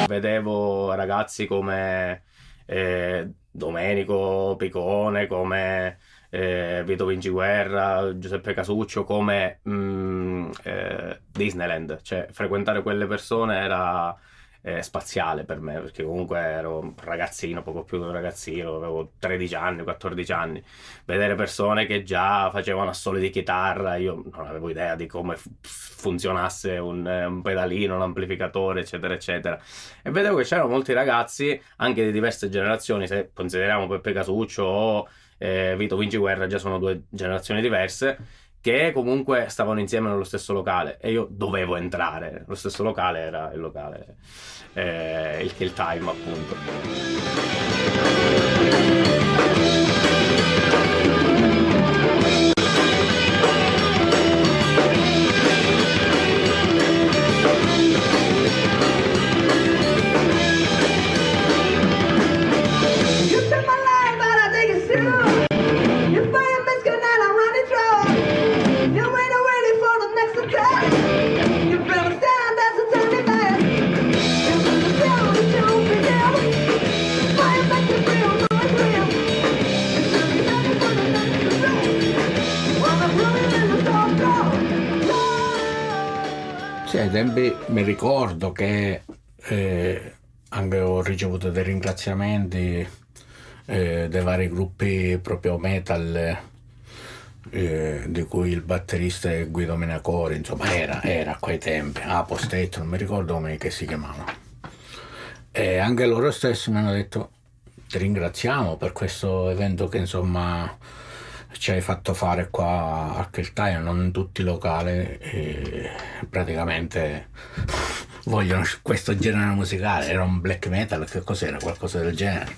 Vedevo ragazzi come Domenico Picone, come Vito Vinciguerra, Giuseppe Casuccio, come Disneyland, cioè frequentare quelle persone era spaziale per me, perché comunque ero un ragazzino, poco più di un ragazzino, avevo 13 anni, 14 anni. Vedere persone che già facevano assoli di chitarra, io non avevo idea di come funzionasse un pedalino, un amplificatore, eccetera eccetera, e vedevo che c'erano molti ragazzi anche di diverse generazioni. Se consideriamo Peppe Casuccio o Vito Vinciguerra, già sono due generazioni diverse, che comunque stavano insieme nello stesso locale, e io dovevo entrare. Lo stesso locale era il locale, il Kill Time, Sì, ai tempi mi ricordo che anche ho ricevuto dei ringraziamenti dei vari gruppi proprio metal, di cui il batterista è Guido Menacori, insomma era a quei tempi, Apostetto, non mi ricordo come che si chiamava, e anche loro stessi mi hanno detto: ti ringraziamo per questo evento che insomma ci hai fatto fare qua a Kill Time, non in tutti i locali, praticamente vogliono questo genere musicale. Era un black metal, che cos'era? Qualcosa del genere.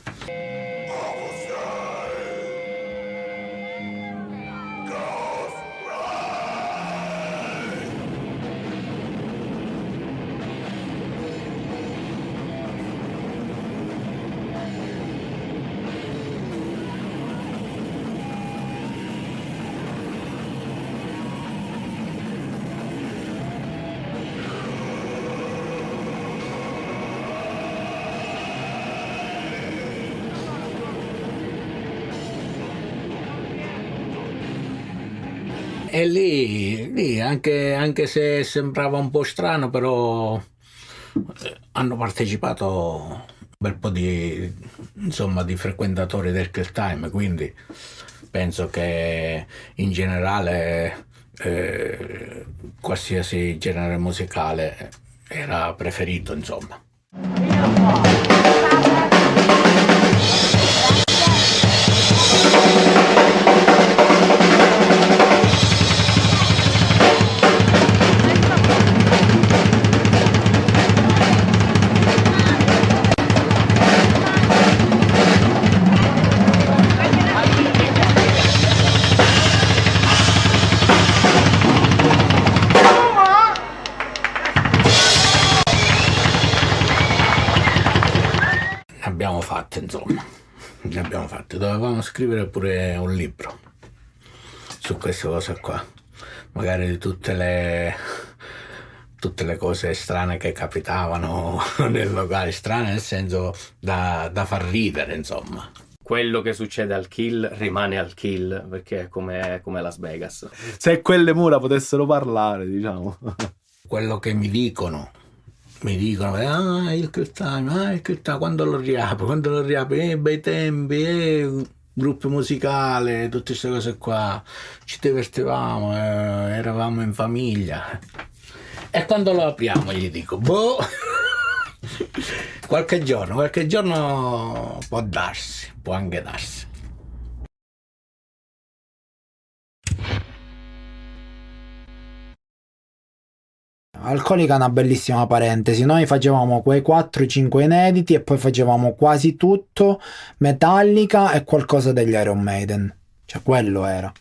E lì anche se sembrava un po' strano, però hanno partecipato un bel po' di frequentatori del Kill Time, quindi penso che in generale qualsiasi genere musicale era preferito, insomma. Potremmo scrivere pure un libro su queste cose qua, magari di tutte le cose strane che capitavano nel locale, strane nel senso da far ridere, insomma. Quello che succede al Kill rimane al Kill, perché è come Las Vegas. Se quelle mura potessero parlare, diciamo. Quello che mi dicono, il Kill Time, quando lo riapri, bei tempi, gruppo musicale, tutte queste cose qua, ci divertivamo, eravamo in famiglia. E quando lo apriamo gli dico, boh, qualche giorno può anche darsi. Alcolica è una bellissima parentesi. Noi facevamo quei 4-5 inediti e poi facevamo quasi tutto Metallica e qualcosa degli Iron Maiden. Cioè quello era.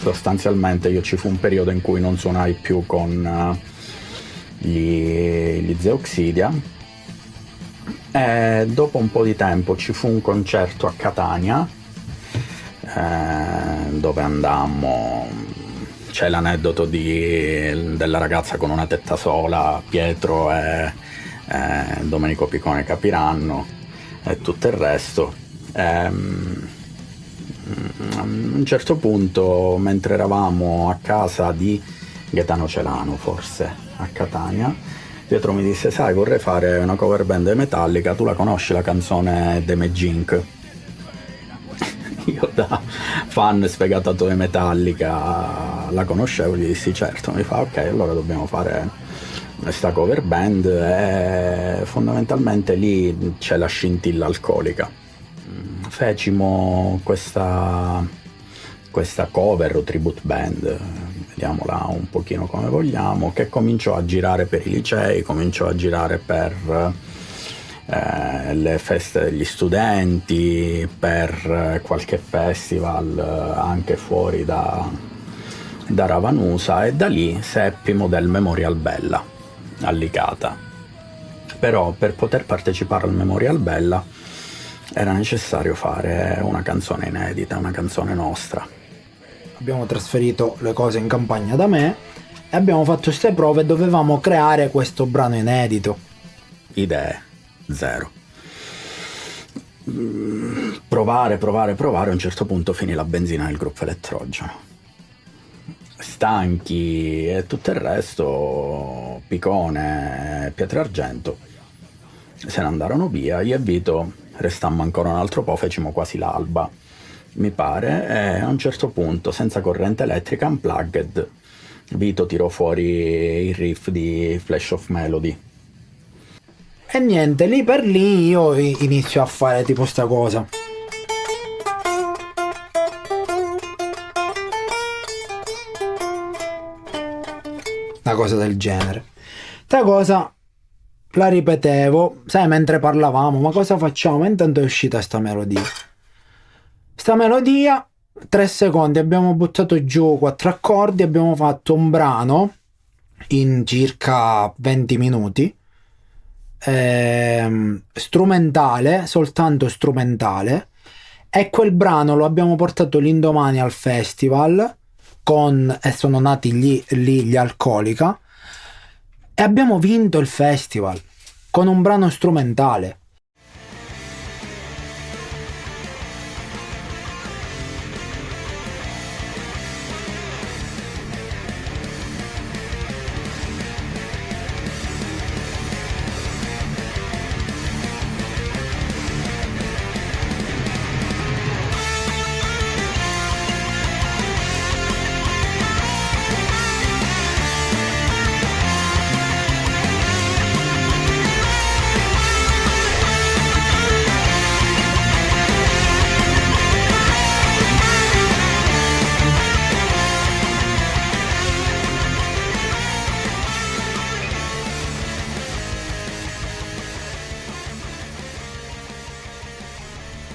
Sostanzialmente io ci fu un periodo in cui non suonai più con gli Zeuxidia. E dopo un po' di tempo ci fu un concerto a Catania dove andammo, c'è l'aneddoto della ragazza con una tetta sola, Pietro e Domenico Picone capiranno, e tutto il resto. A un certo punto, mentre eravamo a casa di Gaetano Celano, forse a Catania, Pietro mi disse: sai, vorrei fare una cover band di Metallica, tu la conosci la canzone Damage Inc? Io da fan sfegatato di Metallica la conoscevo, gli dissi certo. Mi fa: ok, allora dobbiamo fare questa cover band, e fondamentalmente lì c'è la scintilla alcolica. Fecimo questa cover o tribute band, vediamola un pochino come vogliamo, che cominciò a girare per i licei, cominciò a girare per le feste degli studenti, per qualche festival anche fuori da Ravanusa, e da lì seppimo del Memorial Bella a Licata. Però per poter partecipare al Memorial Bella era necessario fare una canzone inedita, una canzone nostra. Abbiamo trasferito le cose in campagna da me e abbiamo fatto queste prove e dovevamo creare questo brano inedito. Idee zero. Provare, a un certo punto finì la benzina nel gruppo elettrogeno. Stanchi e tutto il resto, Picone e Pietrargento se ne andarono via. Io e Vito restammo ancora un altro po', fecimo quasi l'alba, mi pare, e a un certo punto, senza corrente elettrica, unplugged, Vito tirò fuori il riff di Flash of Melody. E niente, lì per lì io inizio a fare tipo sta cosa. Una cosa del genere. Sta cosa la ripetevo, sai, mentre parlavamo, ma cosa facciamo? Intanto è uscita sta melodia. 3 secondi, abbiamo buttato giù 4 accordi, abbiamo fatto un brano in circa 20 minuti, strumentale, soltanto strumentale, e quel brano lo abbiamo portato l'indomani al festival e sono nati lì gli Alcolica, e abbiamo vinto il festival con un brano strumentale.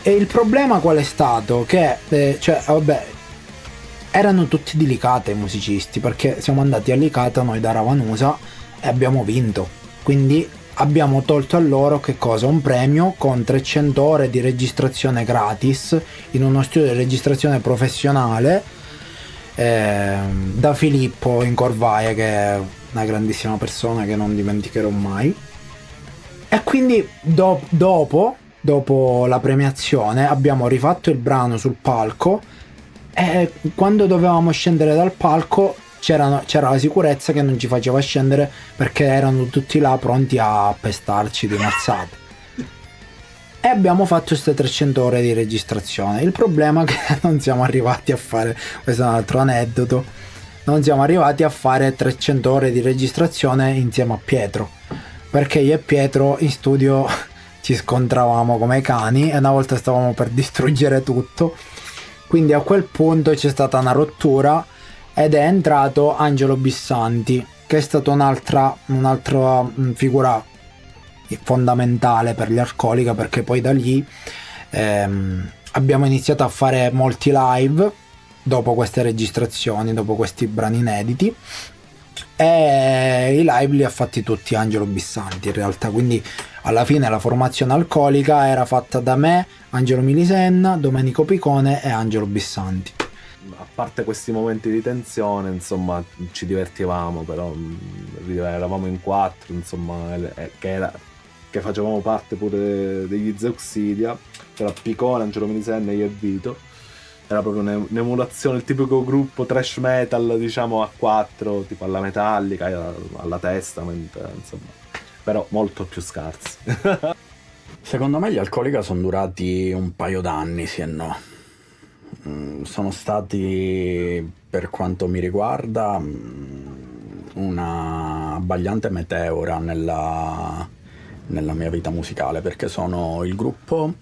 E il problema qual è stato? Che erano tutti di Licata i musicisti, perché siamo andati a Licata noi da Ravanusa e abbiamo vinto. Quindi abbiamo tolto a loro che cosa? Un premio con 300 ore di registrazione gratis in uno studio di registrazione professionale da Filippo in Corvaia, che è una grandissima persona che non dimenticherò mai. E quindi dopo la premiazione abbiamo rifatto il brano sul palco, e quando dovevamo scendere dal palco c'era la sicurezza che non ci faceva scendere perché erano tutti là pronti a pestarci di mazzate. E abbiamo fatto queste 300 ore di registrazione. Il problema è che non siamo arrivati a fare, questo è un altro aneddoto, non siamo arrivati a fare 300 ore di registrazione insieme a Pietro, perché io e Pietro in studio ci scontravamo come cani e una volta stavamo per distruggere tutto. Quindi a quel punto c'è stata una rottura ed è entrato Angelo Bissanti, che è stata un'altra figura fondamentale per gli Alcolica, perché poi da lì abbiamo iniziato a fare molti live dopo queste registrazioni, dopo questi brani inediti, e i live li ha fatti tutti Angelo Bissanti in realtà. Quindi alla fine la formazione Alcolica era fatta da me, Angelo Milisenna, Domenico Picone e Angelo Bissanti. A parte questi momenti di tensione, insomma, ci divertivamo, però eravamo in 4, insomma, che facevamo parte pure degli Zeuxidia. C'era Picone, Angelo Milisenna e io e Vito. Era proprio un'emulazione, il tipico gruppo thrash metal, diciamo, a 4, tipo alla Metallica, alla Testament, insomma, però molto più scarsi. Secondo me gli Alcolica sono durati un paio d'anni, sì e no. Sono stati, per quanto mi riguarda, una abbagliante meteora nella mia vita musicale, perché sono il gruppo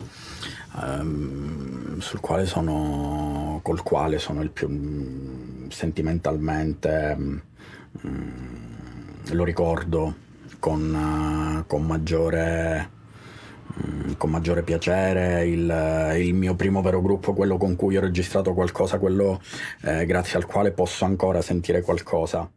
col quale sono il più sentimentalmente, lo ricordo con maggiore piacere. Il mio primo vero gruppo, quello con cui ho registrato qualcosa, quello grazie al quale posso ancora sentire qualcosa.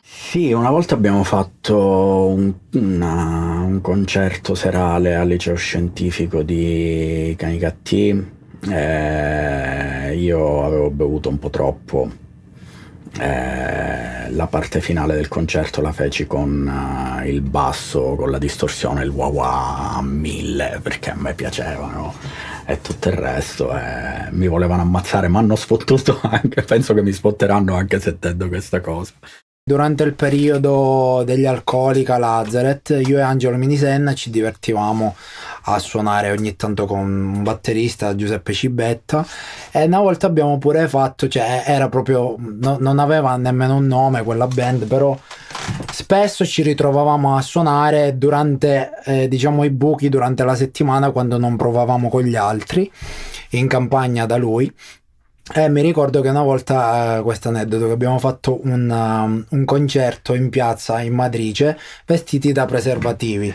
Sì, una volta abbiamo fatto un concerto serale al liceo scientifico di Canicattì. Io avevo bevuto un po' troppo. La parte finale del concerto la feci con il basso, con la distorsione, il wah wah a 1000, perché a me piacevano, e tutto il resto. Mi volevano ammazzare, ma hanno sfottuto anche, penso che mi spotteranno anche sentendo questa cosa. Durante il periodo degli Alcolica Lazaret, io e Angelo Milisenna ci divertivamo a suonare ogni tanto con un batterista, Giuseppe Cibetta, e una volta abbiamo pure fatto, cioè era proprio, non aveva nemmeno un nome quella band, però spesso ci ritrovavamo a suonare durante diciamo i buchi durante la settimana, quando non provavamo con gli altri in campagna da lui. Mi ricordo che una volta, questo aneddoto, che abbiamo fatto un concerto in piazza in Matrice vestiti da preservativi.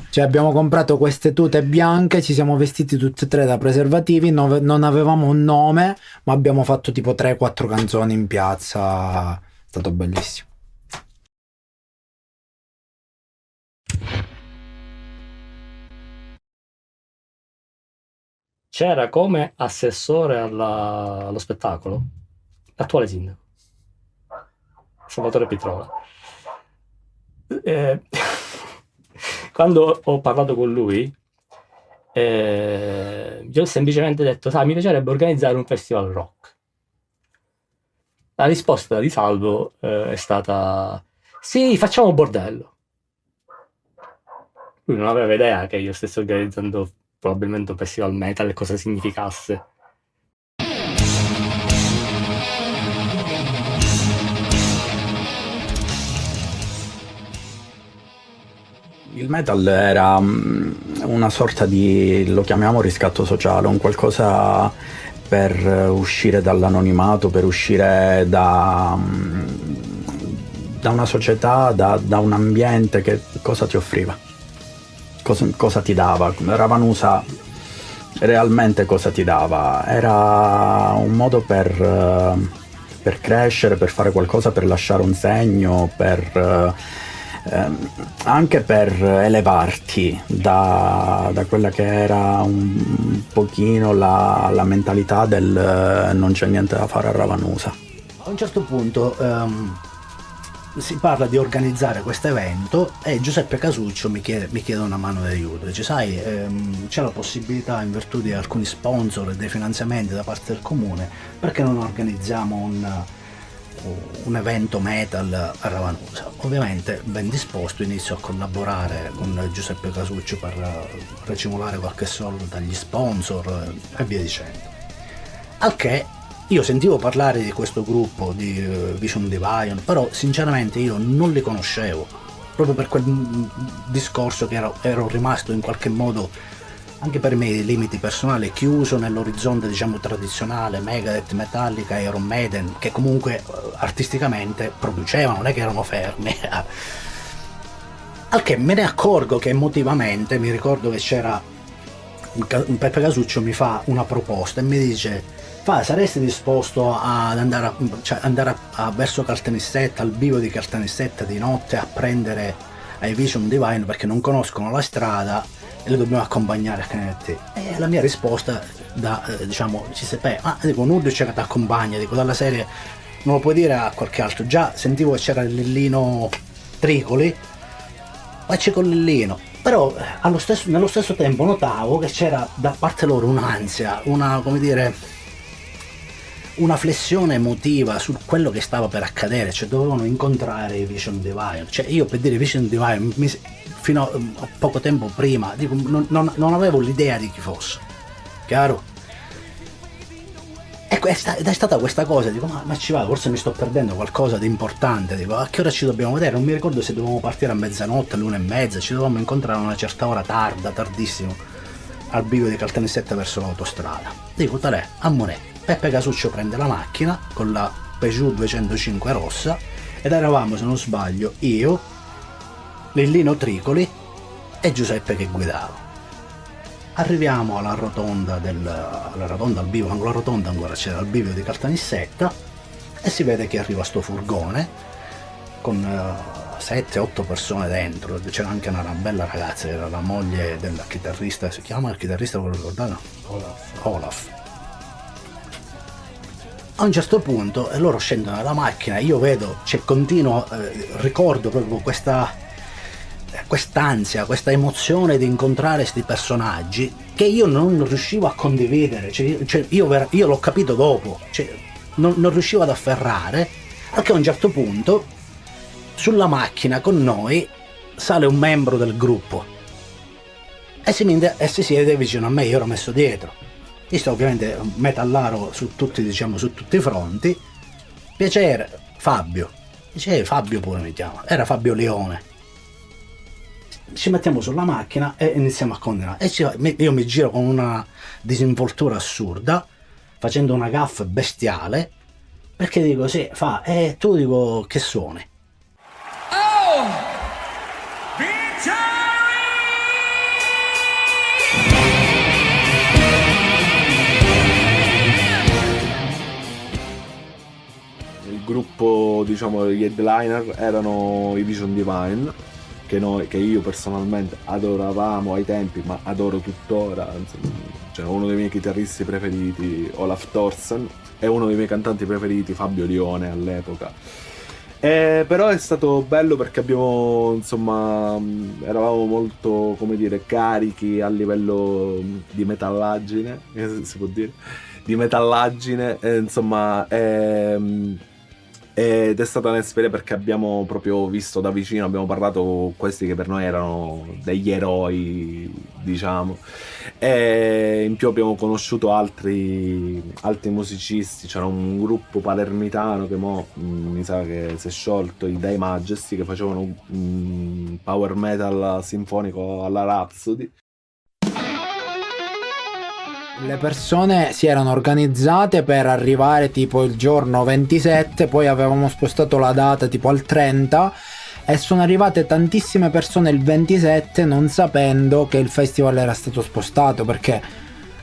Cioè abbiamo comprato queste tute bianche, ci siamo vestiti tutti e tre da preservativi, non avevamo un nome, ma abbiamo fatto tipo 3-4 canzoni in piazza. È stato bellissimo. C'era come assessore allo spettacolo l'attuale sindaco, Salvatore Pitrola. Quando ho parlato con lui, gli ho semplicemente detto: sai, mi piacerebbe organizzare un festival rock. La risposta di Salvo è stata: sì, facciamo bordello. Lui non aveva idea che io stessi organizzando probabilmente un festival metal e cosa significasse. Il metal era una sorta di, lo chiamiamo riscatto sociale, un qualcosa per uscire dall'anonimato, per uscire da da una società, da un ambiente che cosa ti offriva, cosa ti dava. Ravanusa realmente cosa ti dava? Era un modo per crescere, per fare qualcosa, per lasciare un segno, anche per elevarti da quella che era un pochino la mentalità del non c'è niente da fare a Ravanusa. A un certo punto si parla di organizzare questo evento e Giuseppe Casuccio mi chiede una mano di aiuto. Dice, sai, c'è la possibilità, in virtù di alcuni sponsor e dei finanziamenti da parte del comune, perché non organizziamo un evento metal a Ravanusa? Ovviamente ben disposto, inizio a collaborare con Giuseppe Casuccio per racimolare qualche soldo dagli sponsor e via dicendo. Al che io sentivo parlare di questo gruppo di Vision Divine, però sinceramente io non li conoscevo, proprio per quel discorso che ero rimasto in qualche modo, anche per i miei limiti personali, chiuso nell'orizzonte diciamo tradizionale Megadeth, Metallica, Iron Maiden, che comunque artisticamente producevano, non è che erano fermi. Al che me ne accorgo che emotivamente, mi ricordo che c'era Peppe Casuccio mi fa una proposta e mi dice: saresti disposto ad andare verso Caltanissetta, al bivio di Caltanissetta di notte, a prendere ai Vision Divine perché non conoscono la strada e li dobbiamo accompagnare a Canetti? E la mia risposta diciamo Giuseppe, dico, Nurdo c'è che ti accompagna, dico, dalla serie non lo puoi dire a qualche altro? Già sentivo che c'era il Lillino Tricoli, facci con Lillino. Però nello stesso tempo notavo che c'era da parte loro un'ansia, una flessione emotiva su quello che stava per accadere, cioè dovevano incontrare i Vision Divine. Cioè io, per dire Vision Divine, fino a poco tempo prima dico, non avevo l'idea di chi fosse, chiaro? Ed è stata questa cosa, dico, ma ci vado, forse mi sto perdendo qualcosa di importante, dico, a che ora ci dobbiamo vedere? Non mi ricordo se dovevamo partire a mezzanotte, all'1:30, ci dovevamo incontrare a una certa ora tardissimo, al bivio di Caltanissetta verso l'autostrada. Dico, talè, a Monè. Peppe Casuccio prende la macchina con la Peugeot 205 rossa ed eravamo, se non sbaglio, io, Lillino Tricoli e Giuseppe che guidava. Arriviamo alla rotonda al bivio, angolo rotonda ancora c'era, al bivio di Caltanissetta, e si vede che arriva sto furgone con 7-8 persone dentro. C'era anche una bella ragazza, era la moglie del chitarrista, si chiama il chitarrista, ve lo ricordate? Olaf. A un certo punto loro scendono dalla macchina, io vedo, ricordo proprio quest'ansia, questa emozione di incontrare questi personaggi che io non riuscivo a condividere, io l'ho capito dopo, non riuscivo ad afferrare, perché a un certo punto sulla macchina con noi sale un membro del gruppo e si siede vicino a me, io ero messo dietro. Io sto ovviamente metallaro su tutti i fronti. Piacere, Fabio. Dice, Fabio pure mi chiama. Era Fabio Leone. Ci mettiamo sulla macchina e iniziamo a continuare. Io mi giro con una disinvoltura assurda, facendo una gaffa bestiale, perché dico, sì, tu dico, che suoni? Il gruppo, diciamo, gli headliner erano i Vision Divine, che io personalmente adoravamo ai tempi, ma adoro tuttora. Cioè, uno dei miei chitarristi preferiti, Olaf Thorsen, e uno dei miei cantanti preferiti, Fabio Lione, all'epoca. Però è stato bello perché eravamo molto, carichi a livello di metallaggine, si può dire, ed è stata un'esperienza perché abbiamo proprio visto da vicino, abbiamo parlato con questi che per noi erano degli eroi, diciamo, e in più abbiamo conosciuto altri musicisti. C'era un gruppo palermitano che mi sa che si è sciolto, i Dai Majesty, che facevano un power metal sinfonico alla Rhapsody. le persone si erano organizzate per arrivare tipo il giorno 27, poi avevamo spostato la data tipo al 30 e sono arrivate tantissime persone il 27 non sapendo che il festival era stato spostato, perché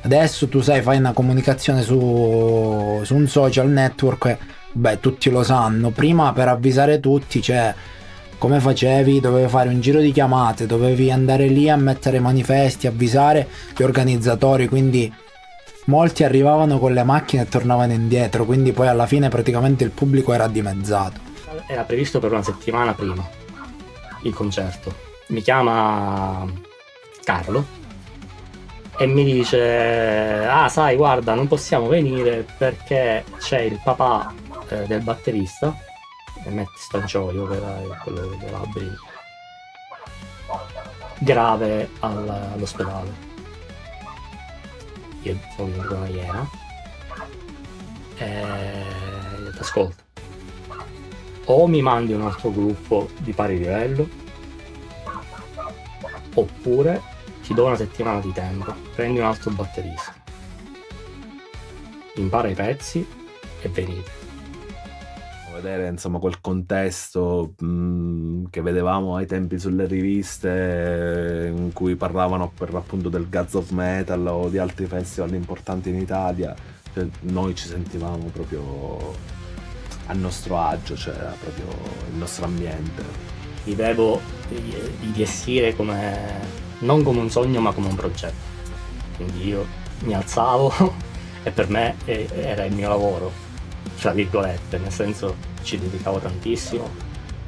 adesso tu sai, fai una comunicazione su un social network, beh, tutti lo sanno. Prima per avvisare tutti, cioè, come facevi? Dovevi fare un giro di chiamate, dovevi andare lì a mettere manifesti, avvisare gli organizzatori, quindi molti arrivavano con le macchine e tornavano indietro, quindi poi alla fine praticamente il pubblico era dimezzato. Era previsto per una settimana prima il concerto. Mi chiama Carlo e mi dice: ah, sai, guarda, non possiamo venire perché c'è il papà del batterista, Matt Stancioio, che era quello dei Labyrinth, grave all'ospedale. Io sono venuto una iena e ho detto: ascolta, o mi mandi un altro gruppo di pari livello, oppure ti do una settimana di tempo, prendi un altro batterista, impara i pezzi e venite. Vedere insomma quel contesto che vedevamo ai tempi sulle riviste in cui parlavano per l'appunto del Gods of Metal o di altri festival importanti in Italia, cioè, noi ci sentivamo proprio a nostro agio, cioè era proprio il nostro ambiente. Vivevo i DSI come non come un sogno ma come un progetto, quindi io mi alzavo e per me era il mio lavoro, tra virgolette, nel senso ci dedicavo tantissimo,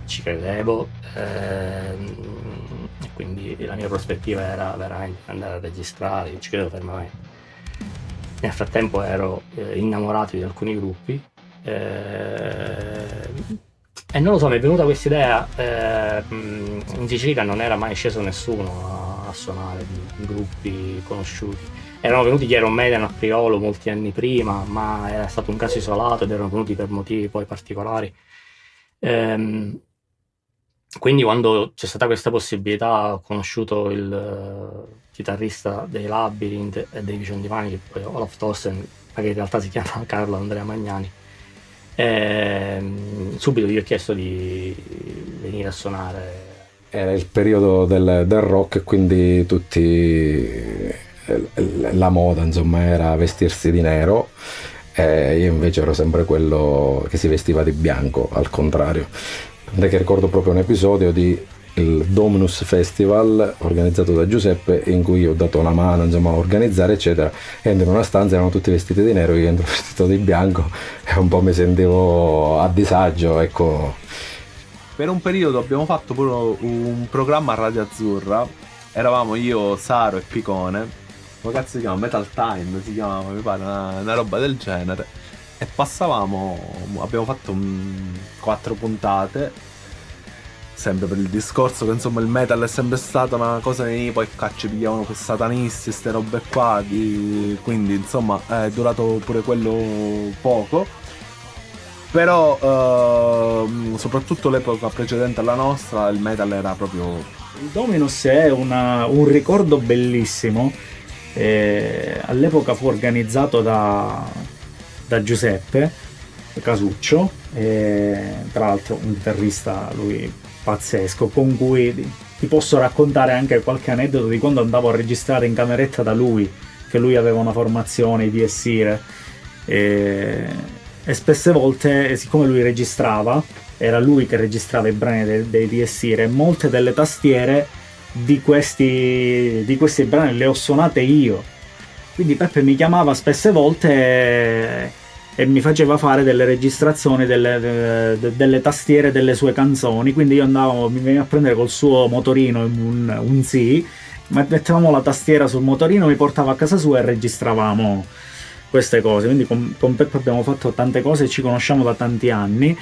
ci credevo e quindi la mia prospettiva era veramente andare a registrare, io ci credevo fermamente. Nel frattempo ero innamorato di alcuni gruppi e non lo so, mi è venuta questa idea, in Sicilia non era mai sceso nessuno a suonare di gruppi conosciuti. Erano venuti gli Iron Maiden a Priolo molti anni prima, ma era stato un caso isolato ed erano venuti per motivi poi particolari. Quindi quando c'è stata questa possibilità ho conosciuto il chitarrista dei Labyrinth e dei Vision Divine, che poi Olaf Thorsen, ma che in realtà si chiama Carlo Andrea Magnani. Subito gli ho chiesto di venire a suonare. Era il periodo del rock, quindi tutti... la moda insomma era vestirsi di nero, e io invece ero sempre quello che si vestiva di bianco, al contrario. Tant'è che ricordo proprio un episodio di il Dominus Festival organizzato da Giuseppe, in cui io ho dato la mano insomma a organizzare eccetera, entro in una stanza, erano tutti vestiti di nero, io entro vestito di bianco e un po' mi sentivo a disagio, ecco. Per un periodo abbiamo fatto pure un programma a Radio Azzurra, eravamo io, Saro e Picone, come cazzo si chiama? Metal Time si chiamava, mi pare, una roba del genere, e passavamo, abbiamo fatto 4 puntate, sempre per il discorso che insomma il metal è sempre stata una cosa che poi cacci pigliavano quei satanisti, ste robe qua, quindi insomma è durato pure quello poco, però soprattutto l'epoca precedente alla nostra il metal era proprio... Il Dominus è un ricordo bellissimo. All'epoca fu organizzato da Giuseppe Casuccio, tra l'altro un chitarrista lui pazzesco, con cui ti posso raccontare anche qualche aneddoto di quando andavo a registrare in cameretta da lui, che lui aveva una formazione di Essire, e spesse volte, siccome lui registrava, era lui che registrava i brani dei DSI, e molte delle tastiere di questi brani le ho suonate io, quindi Peppe mi chiamava spesse volte e mi faceva fare delle registrazioni delle tastiere delle sue canzoni, quindi io andavo, mi veniva a prendere col suo motorino un sì, mettevamo la tastiera sul motorino, mi portava a casa sua e registravamo queste cose, quindi con Peppe abbiamo fatto tante cose e ci conosciamo da tanti anni.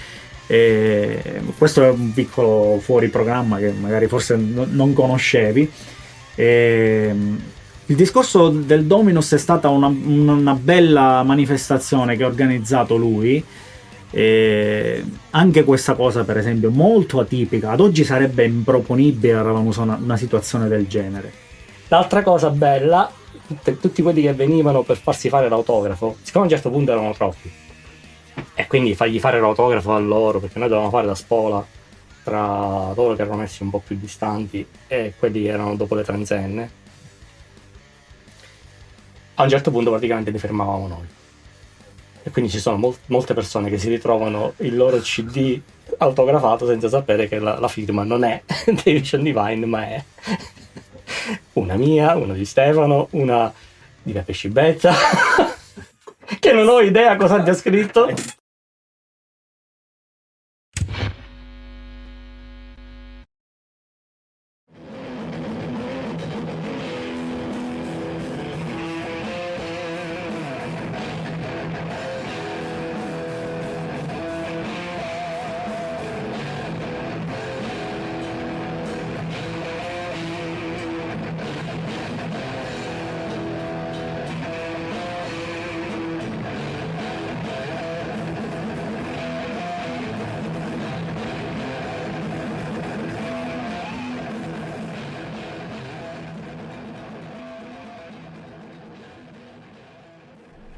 E questo è un piccolo fuori programma che magari forse non conoscevi. Il discorso del Dominus è stata una bella manifestazione che ha organizzato lui, anche questa cosa per esempio molto atipica, ad oggi sarebbe improponibile eravamo una situazione del genere. L'altra cosa bella tutti quelli che venivano per farsi fare l'autografo, siccome a un certo punto erano troppi, e quindi fargli fare l'autografo a loro, perché noi dovevamo fare la spola tra loro che erano messi un po' più distanti e quelli che erano dopo le transenne, a un certo punto praticamente li fermavamo noi. E quindi ci sono molte persone che si ritrovano il loro CD autografato senza sapere che la firma non è dei Vision Divine, ma è una mia, una di Stefano, una di Peppe Scibetta, che non ho idea cosa abbia scritto.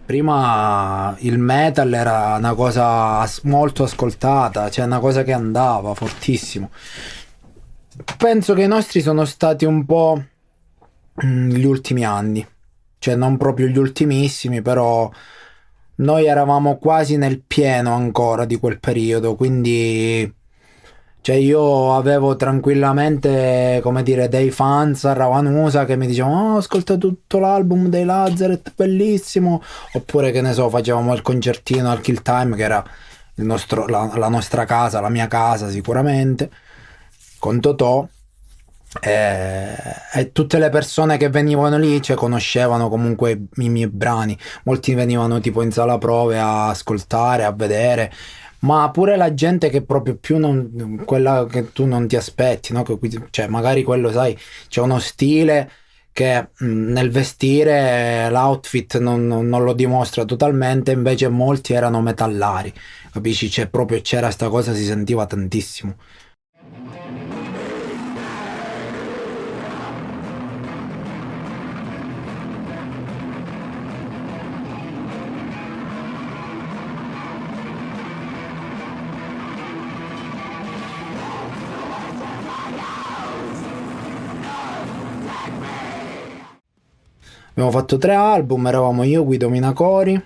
Prima il metal era una cosa molto ascoltata, cioè una cosa che andava fortissimo. Penso che i nostri sono stati un po' gli ultimi anni, cioè non proprio gli ultimissimi, però noi eravamo quasi nel pieno ancora di quel periodo, quindi cioè io avevo tranquillamente, come dire, dei fans a Ravanusa che mi dicevano oh, ascolta tutto l'album dei Lazareth, bellissimo, oppure che ne so, facevamo il concertino al Kill Time, che era la nostra casa, la mia casa sicuramente, con Totò, e tutte le persone che venivano lì cioè conoscevano comunque i miei brani, molti venivano tipo in sala prove a ascoltare, a vedere, ma pure la gente che proprio più non, quella che tu non ti aspetti, no? Cioè magari quello, sai, c'è uno stile che nel vestire l'outfit non lo dimostra totalmente, invece molti erano metallari, capisci? C'era sta cosa, si sentiva tantissimo. Abbiamo fatto 3 album, eravamo io, Guido Minacori,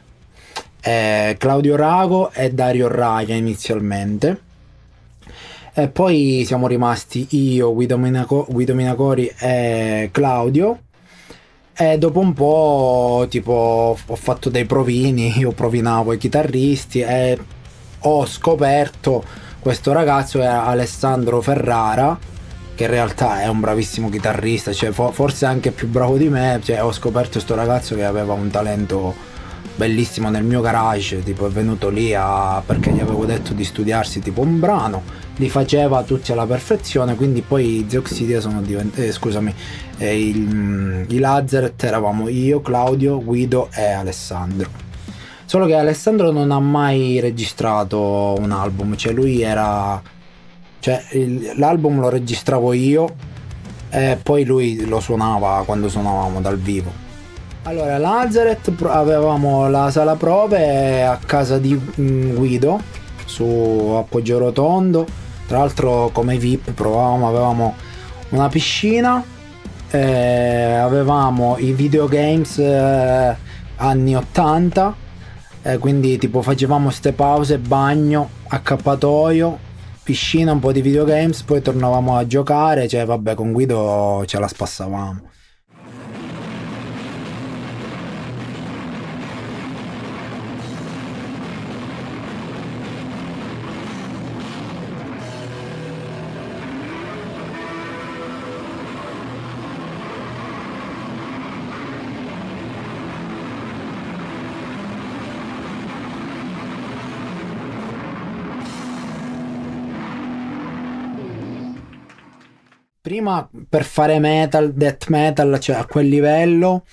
Claudio Rago e Dario Raia inizialmente, e poi siamo rimasti io, Guido Minacori e Claudio, e dopo un po' tipo ho fatto dei provini, io provinavo i chitarristi e ho scoperto questo ragazzo, era Alessandro Ferrara, che in realtà è un bravissimo chitarrista, cioè forse anche più bravo di me, cioè ho scoperto questo ragazzo che aveva un talento bellissimo nel mio garage, tipo è venuto lì perché gli avevo detto di studiarsi tipo un brano, li faceva tutti alla perfezione, quindi poi The Oxidia sono diventati, i Lazareth eravamo io, Claudio, Guido e Alessandro. Solo che Alessandro non ha mai registrato un album, cioè lui era... Cioè l'album lo registravo io e poi lui lo suonava quando suonavamo dal vivo. Allora Lazareth avevamo la sala prove a casa di Guido su Appoggio Rotondo, tra l'altro come VIP avevamo una piscina, avevamo i videogames anni 80, quindi tipo facevamo ste pause, bagno, accappatoio, piscina, un po' di videogames, poi tornavamo a giocare, cioè vabbè, con Guido ce la spassavamo. Prima per fare metal, death metal, cioè a quel livello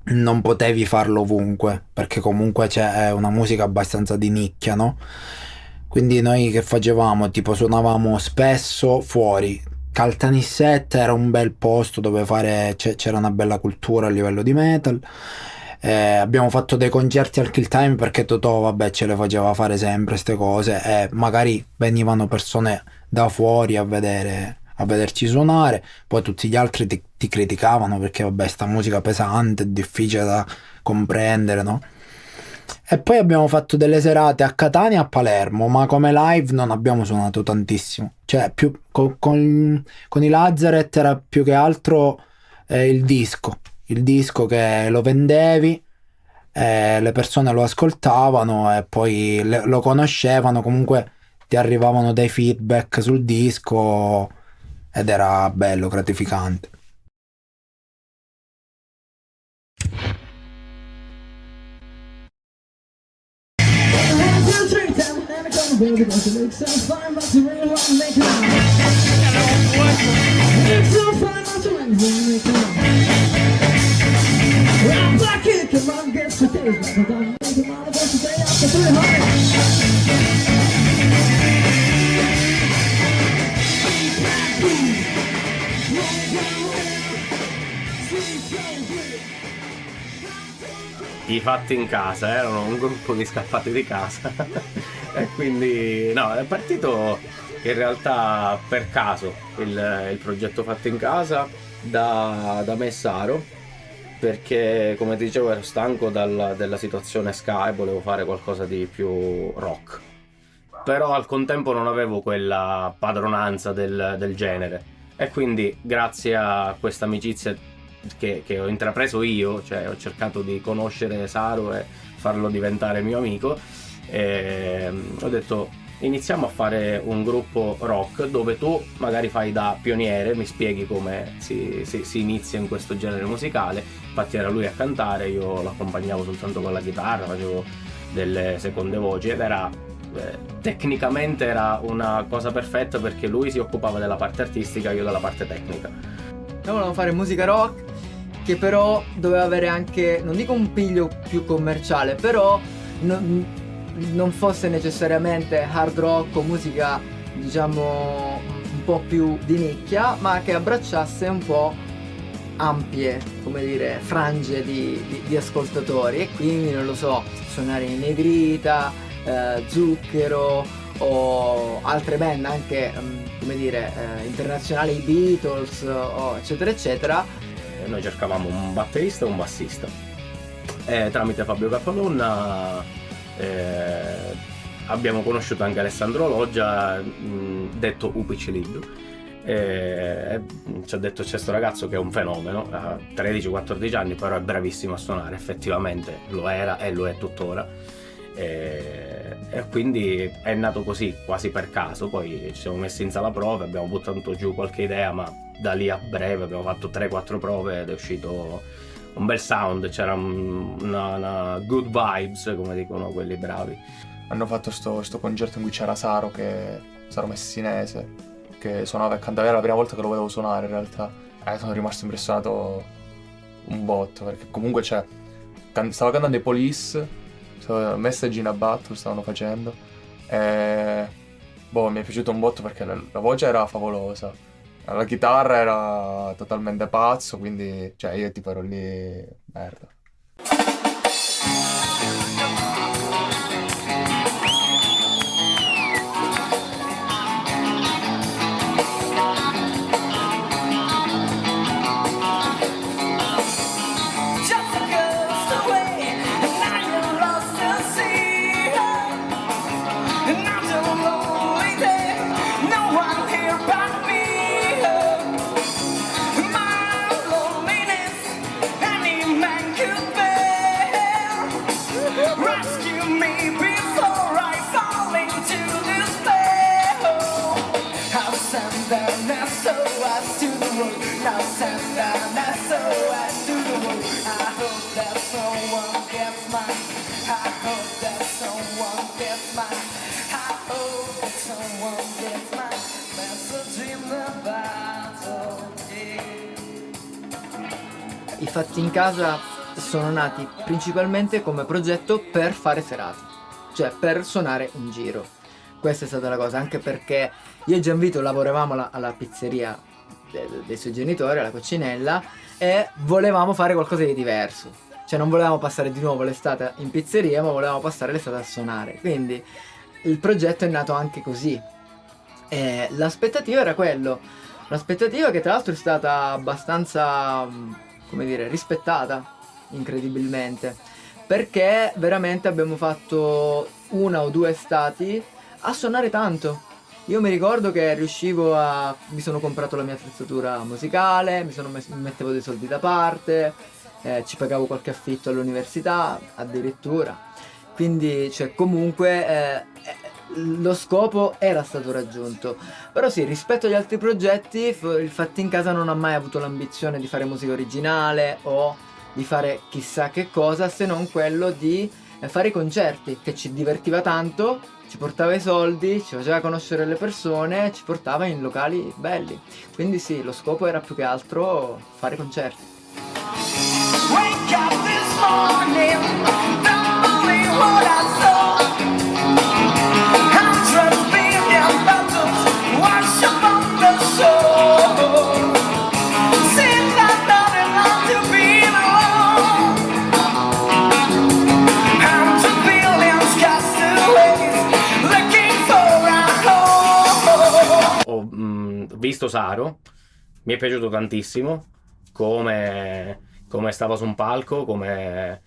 non potevi farlo ovunque, perché comunque è una musica abbastanza di nicchia, no? Quindi noi che facevamo? Tipo suonavamo spesso fuori, Caltanissetta era un bel posto dove c'era una bella cultura a livello di metal. Abbiamo fatto dei concerti al Kill Time perché Totò, vabbè, ce le faceva fare sempre queste cose e magari venivano persone da fuori a vederci suonare, poi tutti gli altri ti criticavano perché vabbè, sta musica pesante, difficile da comprendere, no? E poi abbiamo fatto delle serate a Catania e a Palermo, ma come live non abbiamo suonato tantissimo, cioè più con i Lazaret era più che altro il disco che lo vendevi, le persone lo ascoltavano e poi lo conoscevano, comunque ti arrivavano dei feedback sul disco ed era bello, gratificante. I Fatti in Casa erano un gruppo di scappati di casa e quindi no, è partito in realtà per caso il progetto Fatti in Casa da Messaro, perché come ti dicevo ero stanco della situazione ska e volevo fare qualcosa di più rock, però al contempo non avevo quella padronanza del genere e quindi grazie a questa amicizia che ho intrapreso io, cioè ho cercato di conoscere Saro e farlo diventare mio amico, e ho detto iniziamo a fare un gruppo rock dove tu magari fai da pioniere, mi spieghi come si inizia in questo genere musicale. Infatti era lui a cantare, io lo accompagnavo soltanto con la chitarra, facevo delle seconde voci ed era tecnicamente era una cosa perfetta perché lui si occupava della parte artistica, io della parte tecnica. Noi volevamo fare musica rock che però doveva avere anche, non dico un piglio più commerciale, però non fosse necessariamente hard rock o musica diciamo un po' più di nicchia, ma che abbracciasse un po' ampie, come dire, frange di ascoltatori, e quindi non lo so, suonare in Negrita, Zucchero o altre band anche come dire internazionali, i Beatles eccetera eccetera. Noi cercavamo un batterista e un bassista tramite Fabio Cappalonna abbiamo conosciuto anche Alessandro Loggia, detto Upiciliddu, ci ha detto c'è sto ragazzo che è un fenomeno, ha 13-14 anni però è bravissimo a suonare, effettivamente lo era e lo è tuttora, e quindi è nato così, quasi per caso. Poi ci siamo messi in sala prove, abbiamo buttato giù qualche idea, ma da lì a breve abbiamo fatto 3-4 prove ed è uscito un bel sound, c'era una good vibes, come dicono quelli bravi. Hanno fatto sto concerto in cui c'era Saro Messinese, che suonava e cantava, era la prima volta che lo vedevo suonare in realtà, sono rimasto impressionato un botto, perché comunque stava cantando i Police, Message in a Battle stavano facendo, e mi è piaciuto un botto perché la voce era favolosa, la chitarra era totalmente pazzo, quindi io tipo ero lì merda. I Fatti in Casa sono nati principalmente come progetto per fare serate, cioè per suonare in giro. Questa è stata la cosa, anche perché io e Gianvito lavoravamo alla pizzeria dei suoi genitori alla coccinella e volevamo fare qualcosa di diverso. Cioè non volevamo passare di nuovo l'estate in pizzeria, ma volevamo passare l'estate a suonare. Quindi il progetto è nato anche così. E l'aspettativa era quello. L'aspettativa che tra l'altro è stata abbastanza, come dire, rispettata, incredibilmente. Perché veramente abbiamo fatto 1 o 2 estati a suonare tanto. Io mi ricordo che mi sono comprato la mia attrezzatura musicale, mi mettevo dei soldi da parte, ci pagavo qualche affitto all'università addirittura. Quindi cioè comunque lo scopo era stato raggiunto. Però sì, rispetto agli altri progetti, il Fatti in Casa non ha mai avuto l'ambizione di fare musica originale o di fare chissà che cosa, se non quello di fare i concerti, che ci divertiva tanto, ci portava i soldi, ci faceva conoscere le persone, ci portava in locali belli. Quindi sì, lo scopo era più che altro fare concerti. Wake up this morning, don't believe what I saw. 100 billion bottles wash up on the shore. Seems like nothing left to be alone. 100 billion castaways looking for a home. Ho visto Saro, mi è piaciuto tantissimo come stava su un palco, come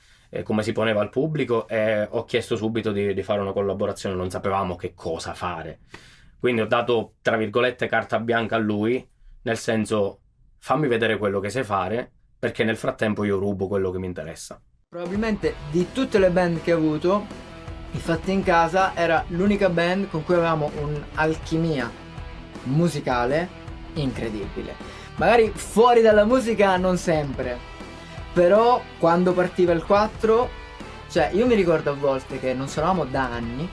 si poneva al pubblico, e ho chiesto subito di fare una collaborazione. Non sapevamo che cosa fare, quindi ho dato tra virgolette carta bianca a lui, nel senso fammi vedere quello che sai fare, perché nel frattempo io rubo quello che mi interessa. Probabilmente di tutte le band che ho avuto, i Fatti in Casa era l'unica band con cui avevamo un'alchimia musicale incredibile. Magari fuori dalla musica non sempre, però quando partiva il 4, cioè io mi ricordo a volte che non suonavamo da anni,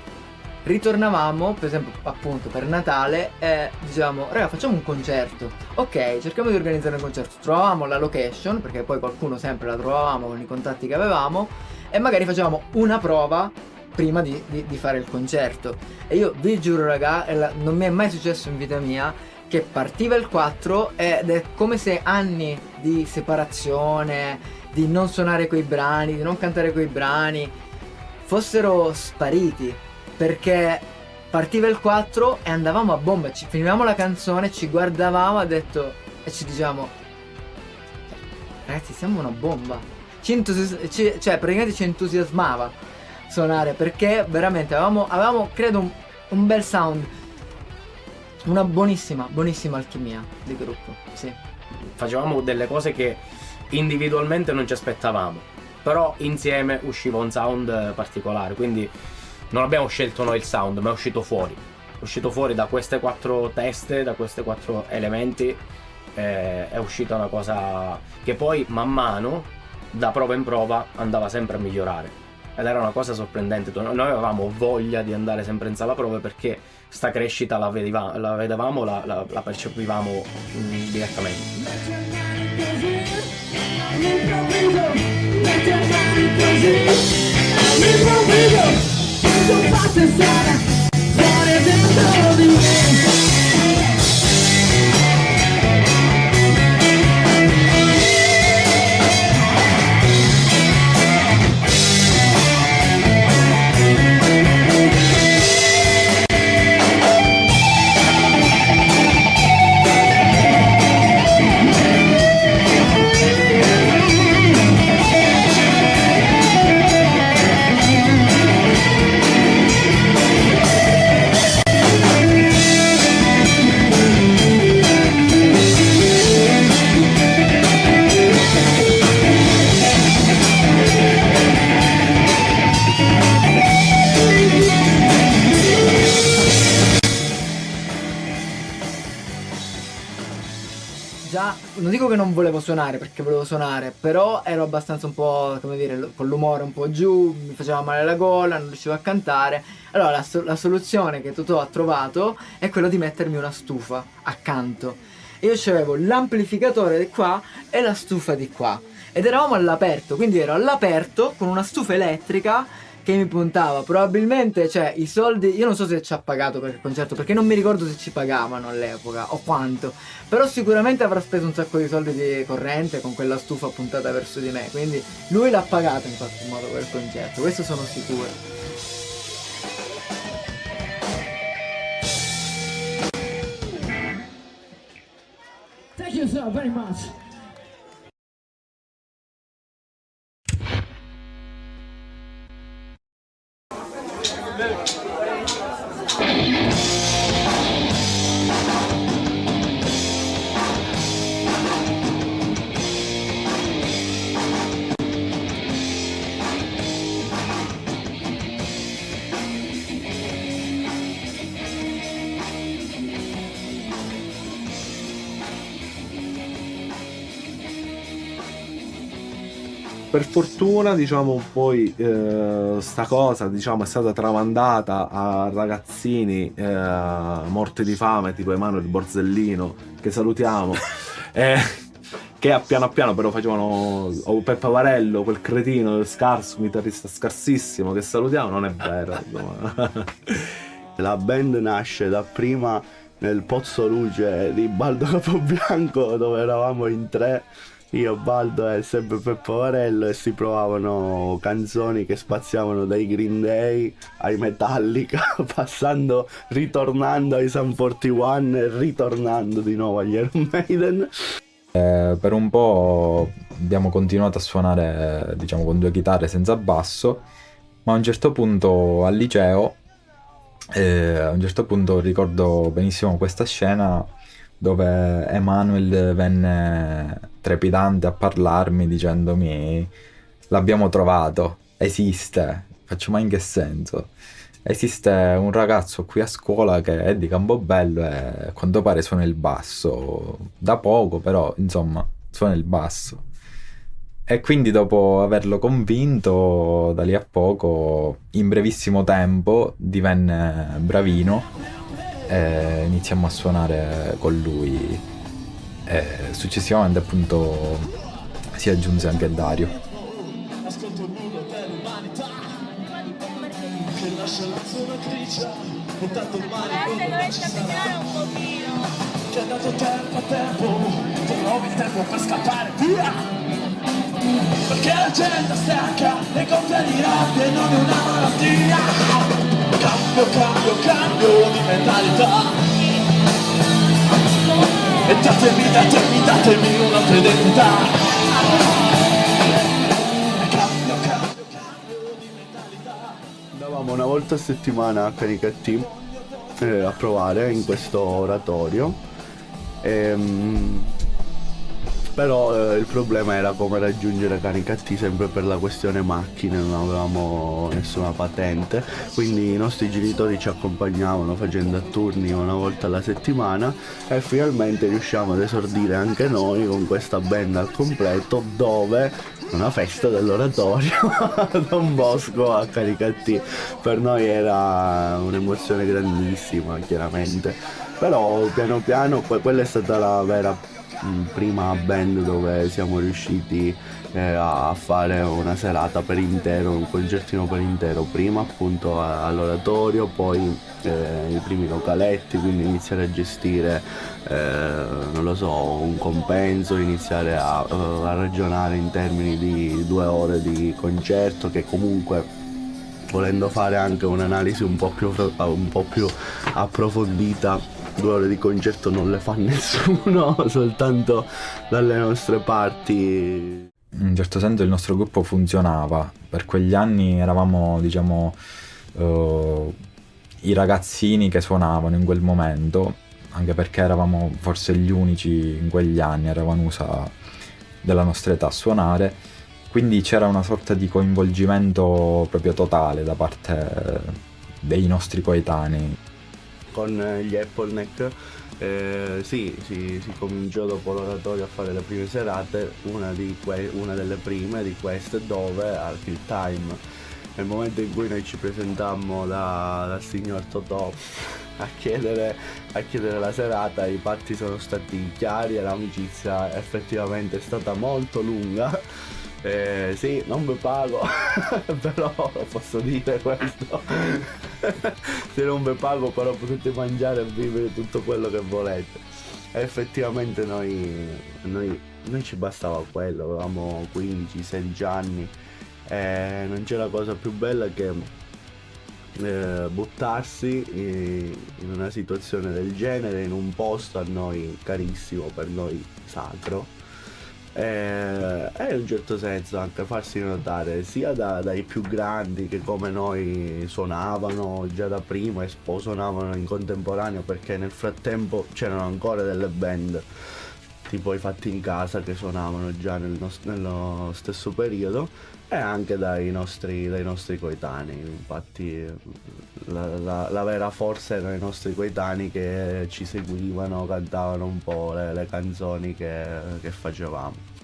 ritornavamo per esempio appunto per Natale e dicevamo raga facciamo un concerto, ok, cerchiamo di organizzare un concerto, trovavamo la location, perché poi qualcuno sempre la trovavamo con i contatti che avevamo, e magari facevamo una prova prima di fare il concerto. E io vi giuro raga, non mi è mai successo in vita mia che partiva il 4 ed è come se anni di separazione, di non suonare quei brani, di non cantare quei brani fossero spariti, perché partiva il 4 e andavamo a bomba, finivamo la canzone, ci guardavamo e ci dicevamo ragazzi siamo una bomba, cioè praticamente ci entusiasmava suonare, perché veramente avevamo credo un bel sound, una buonissima alchimia di gruppo, sì. Facevamo delle cose che individualmente non ci aspettavamo, però insieme usciva un sound particolare, quindi non abbiamo scelto noi il sound, ma è uscito fuori da queste 4 teste, da questi 4 elementi, è uscita una cosa che poi man mano, da prova in prova, andava sempre a migliorare. Ed era una cosa sorprendente. Noi avevamo voglia di andare sempre in sala prove, perché sta crescita la vedevamo, la percepivamo direttamente. Non dico che non volevo suonare, perché volevo suonare, però ero abbastanza un po', come dire, con l'umore un po' giù, mi faceva male la gola, non riuscivo a cantare. Allora la soluzione che Totò ha trovato è quello di mettermi una stufa accanto. E io avevo l'amplificatore di qua e la stufa di qua. Ed eravamo all'aperto, quindi ero all'aperto con una stufa elettrica che mi puntava. Probabilmente, cioè, i soldi, io non so se ci ha pagato per il concerto, perché non mi ricordo se ci pagavano all'epoca o quanto, però sicuramente avrà speso un sacco di soldi di corrente con quella stufa puntata verso di me, quindi lui l'ha pagato in qualche modo quel concerto, questo sono sicuro. Thank you so very much. Per fortuna, diciamo, poi sta cosa, diciamo, è stata tramandata a ragazzini morti di fame, tipo Emanuele Borzellino, che salutiamo, che a piano però facevano, o Peppa Varello, quel cretino scarso, un chitarrista scarsissimo, che salutiamo, non è vero. La band nasce dapprima nel Pozzo Luce di Baldo Capobianco, dove eravamo in 3. Io, Baldo e sempre Peppa Varello, e si provavano canzoni che spaziavano dai Green Day ai Metallica, ritornando ai Sum 41 e ritornando di nuovo agli Iron Maiden. Per un po' abbiamo continuato a suonare, diciamo, con 2 chitarre senza basso, ma a un certo punto al liceo, ricordo benissimo questa scena dove Emanuel venne trepidante a parlarmi dicendomi: l'abbiamo trovato, esiste. Faccio: ma in che senso? Esiste un ragazzo qui a scuola che è di Campobello e a quanto pare suona il basso, da poco però, insomma, suona il basso. E quindi, dopo averlo convinto, da lì a poco, in brevissimo tempo, divenne bravino e iniziamo a suonare con lui, e successivamente appunto si aggiunse anche Dario. C'è dato tempo, trovi il tempo per scappare via, perché la gente è stanca e gonfia di rabbia e non è una malattia. Cambio di mentalità, e datemi un'altra identità. Andavamo una volta a settimana a Canicattì a provare in questo oratorio, però il problema era come raggiungere Canicattì, sempre per la questione macchine, non avevamo nessuna patente, quindi i nostri genitori ci accompagnavano facendo a turni una volta alla settimana, e finalmente riusciamo ad esordire anche noi con questa band al completo, dove una festa dell'oratorio Don Bosco a Canicattì. Per noi era un'emozione grandissima, chiaramente, però piano piano quella è stata la vera prima band dove siamo riusciti a fare una serata per intero, un concertino per intero, prima appunto all'oratorio, poi i primi localetti, quindi iniziare a gestire non lo so, un compenso, iniziare a ragionare in termini di 2 ore di concerto, che comunque, volendo fare anche un'analisi un po' più approfondita, 2 ore di concerto non le fa nessuno, soltanto dalle nostre parti. In un certo senso il nostro gruppo funzionava. Per quegli anni eravamo, diciamo, i ragazzini che suonavano in quel momento, anche perché eravamo forse gli unici in quegli anni, eravamo USA della nostra età a suonare, quindi c'era una sorta di coinvolgimento proprio totale da parte dei nostri coetanei. Con gli Appleneck si cominciò dopo l'oratorio a fare le prime serate, una delle prime di queste dove al Kill Time, nel momento in cui noi ci presentammo dal signor Totò a chiedere la serata, i patti sono stati chiari e l'amicizia effettivamente è stata molto lunga, Sì, non vi pago, però posso dire questo. Se non vi pago però potete mangiare e vivere tutto quello che volete. E effettivamente noi ci bastava quello, avevamo 15-16 anni e non c'era cosa più bella che buttarsi in una situazione del genere, in un posto a noi carissimo, per noi sacro. E in un certo senso anche farsi notare sia dai più grandi che come noi suonavano già da prima e suonavano in contemporaneo, perché nel frattempo c'erano ancora delle band tipo i Fatti in Casa che suonavano già nello stesso periodo, e anche dai nostri coetanei. Infatti la vera forza erano i nostri coetanei che ci seguivano, cantavano un po' le canzoni che facevamo.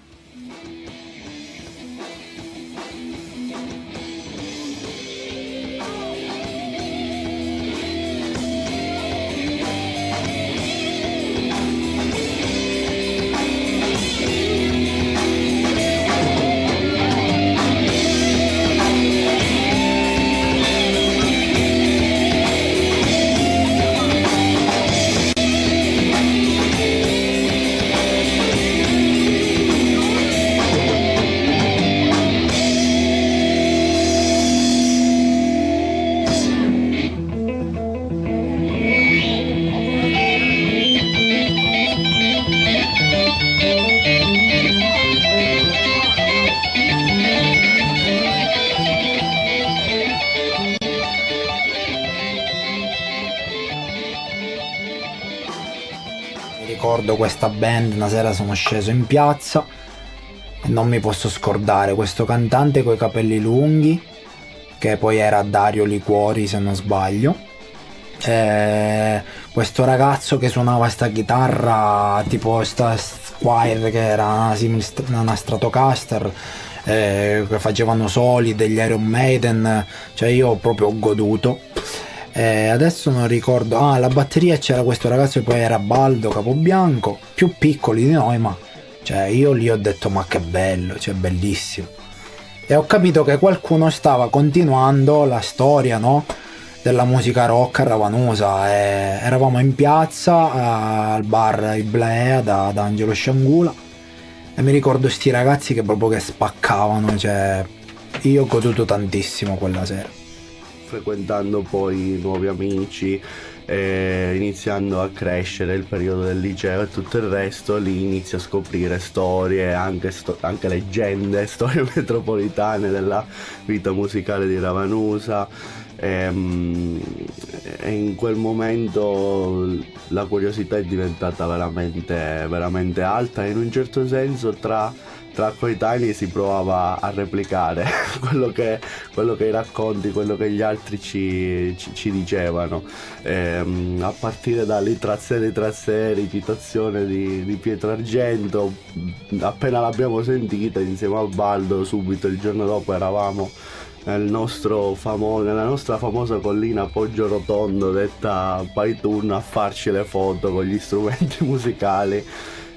Ricordo questa band, una sera sono sceso in piazza e non mi posso scordare questo cantante coi capelli lunghi, che poi era Dario Liquori se non sbaglio, questo ragazzo che suonava sta chitarra tipo sta Squire, che era una Stratocaster, che facevano soli degli Iron Maiden, cioè io proprio ho goduto. Adesso non ricordo, alla batteria c'era questo ragazzo che poi era Baldo Capobianco, più piccoli di noi, ma cioè io lì ho detto ma che bello, cioè bellissimo. E ho capito che qualcuno stava continuando la storia, no, della musica rock a Ravanusa, e eravamo in piazza al bar Iblea da Angelo Sciangula e mi ricordo sti ragazzi che proprio che spaccavano, cioè io ho goduto tantissimo quella sera. Frequentando poi nuovi amici, iniziando a crescere il periodo del liceo e tutto il resto, lì inizi a scoprire storie, anche leggende, storie metropolitane della vita musicale di Ravanusa, e in quel momento la curiosità è diventata veramente, veramente alta, e in un certo senso tra coetanei si provava a replicare quello che i racconti, quello che gli altri ci dicevano, a partire da Trazzeri, citazione di Pietro Argento. Appena l'abbiamo sentita insieme a Baldo, subito il giorno dopo eravamo nella nostra famosa collina Poggio Rotondo, detta Paitun, a farci le foto con gli strumenti musicali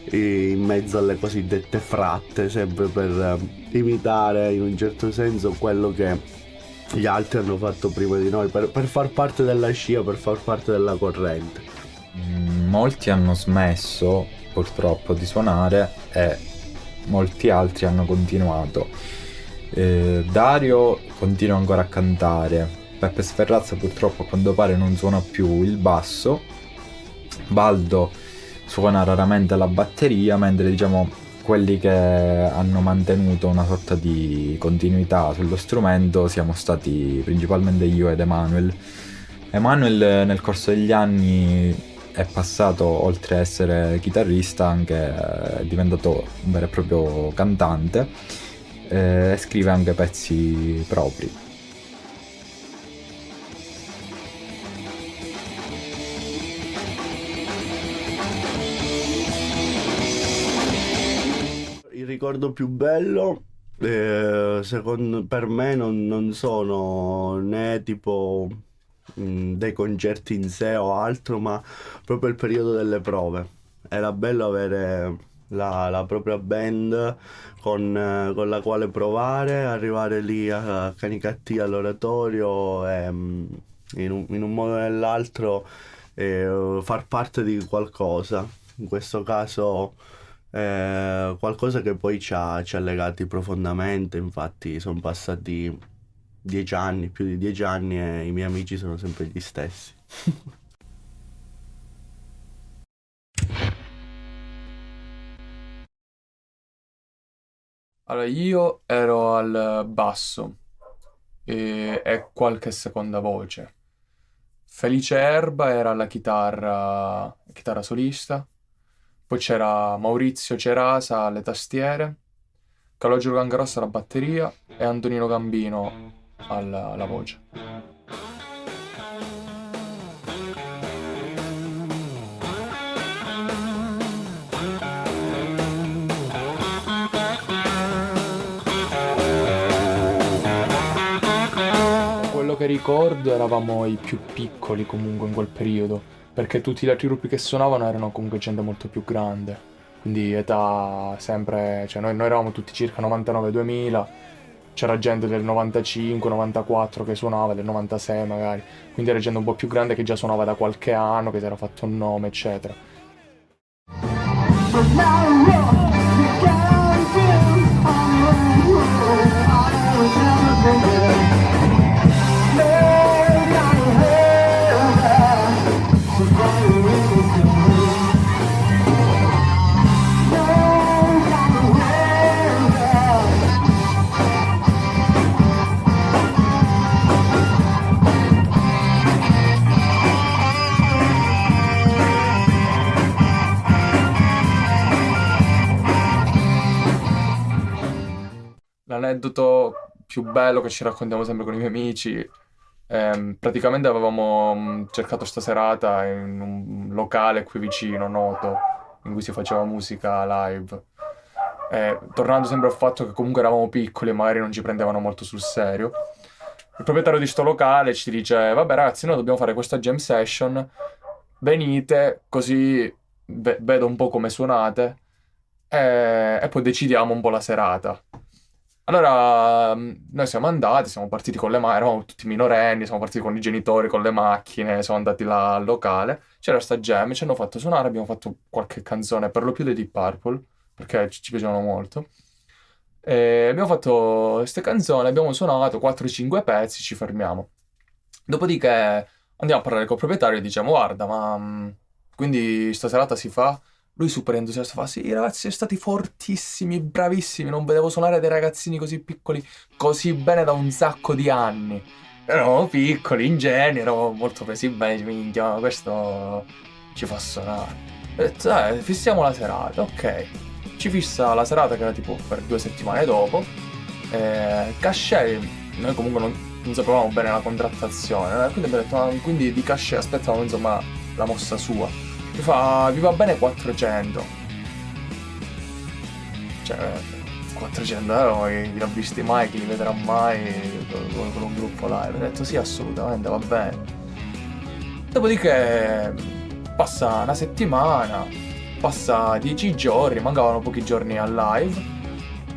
in mezzo alle cosiddette fratte, sempre per imitare in un certo senso quello che gli altri hanno fatto prima di noi, per far parte della scia, per far parte della corrente. Molti hanno smesso purtroppo di suonare e molti altri hanno continuato. Dario continua ancora a cantare, Peppe Sferrazza purtroppo a quanto pare non suona più il basso, Baldo suona raramente la batteria, mentre diciamo quelli che hanno mantenuto una sorta di continuità sullo strumento siamo stati principalmente io ed Emanuel. Emanuel nel corso degli anni è passato, oltre a essere chitarrista, anche è diventato un vero e proprio cantante, e scrive anche pezzi propri. Il ricordo più bello, per me non sono né tipo dei concerti in sé o altro, ma proprio il periodo delle prove. Era bello avere la propria band con la quale provare, arrivare lì a Canicattì all'oratorio e in un modo o nell'altro far parte di qualcosa. In questo caso qualcosa che poi ci ha legati profondamente. Infatti sono passati 10 anni, più di 10 anni, e i miei amici sono sempre gli stessi. Allora, io ero al basso e qualche seconda voce. Felice Erba era alla chitarra solista. Poi c'era Maurizio Cerasa alle tastiere, Calogero Gangarossa alla batteria e Antonino Gambino alla voce. Quello che ricordo, eravamo i più piccoli comunque in quel periodo, perché tutti gli altri gruppi che suonavano erano comunque gente molto più grande, quindi età sempre, cioè noi eravamo tutti circa 99-2000, c'era gente del 95-94 che suonava, del 96 magari, quindi era gente un po' più grande che già suonava da qualche anno, che si era fatto un nome, eccetera. L'aneddoto più bello che ci raccontiamo sempre con i miei amici, praticamente avevamo cercato sta serata in un locale qui vicino, noto, in cui si faceva musica live. Tornando sempre al fatto che comunque eravamo piccoli e magari non ci prendevano molto sul serio, il proprietario di sto locale ci dice: vabbè ragazzi, noi dobbiamo fare questa jam session, venite così vedo un po' come suonate e poi decidiamo un po' la serata. Allora noi siamo andati, siamo partiti con le macchine, eravamo tutti minorenni, siamo partiti con i genitori, con le macchine, siamo andati là al locale, c'era sta jam, ci hanno fatto suonare, abbiamo fatto qualche canzone, per lo più dei Deep Purple, perché ci piacevano molto. E abbiamo fatto queste canzoni, abbiamo suonato 4-5 pezzi, ci fermiamo. Dopodiché andiamo a parlare col proprietario e diciamo: guarda, ma quindi sta serata si fa? Lui super entusiasta fa: sì ragazzi, siete stati fortissimi, bravissimi, non vedevo suonare dei ragazzini così piccoli così bene da un sacco di anni. Eravamo piccoli, ingenui, eravamo molto presi bene, minchia, questo ci fa suonare. Ho detto: fissiamo la serata, ok. Ci fissa la serata, che era tipo per 2 settimane dopo. Cachet, noi comunque non sapevamo bene la contrattazione, quindi abbiamo detto: quindi di cachet aspettavamo insomma la mossa sua. Mi fa: vi va bene 400? Cioè 400 euro chi l'ha visti mai, chi li vedrà mai con un gruppo live? Ho detto: sì, assolutamente, va bene. Dopodiché passa una settimana, passa 10 giorni, mancavano pochi giorni al live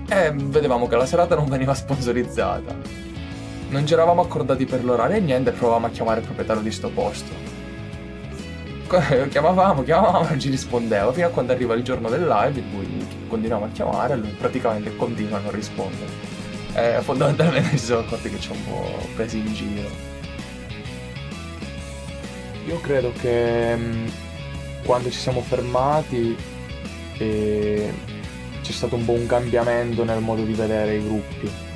e vedevamo che la serata non veniva sponsorizzata. Non ci eravamo accordati per l'orario e niente, provavamo a chiamare il proprietario di sto posto. Chiamavamo, non ci rispondeva, fino a quando arriva il giorno del live in cui continuiamo a chiamare e lui praticamente continua a non rispondere. Fondamentalmente ci siamo accorti che ci ha un po' presi in giro. Io credo che quando ci siamo fermati c'è stato un po' un cambiamento nel modo di vedere i gruppi.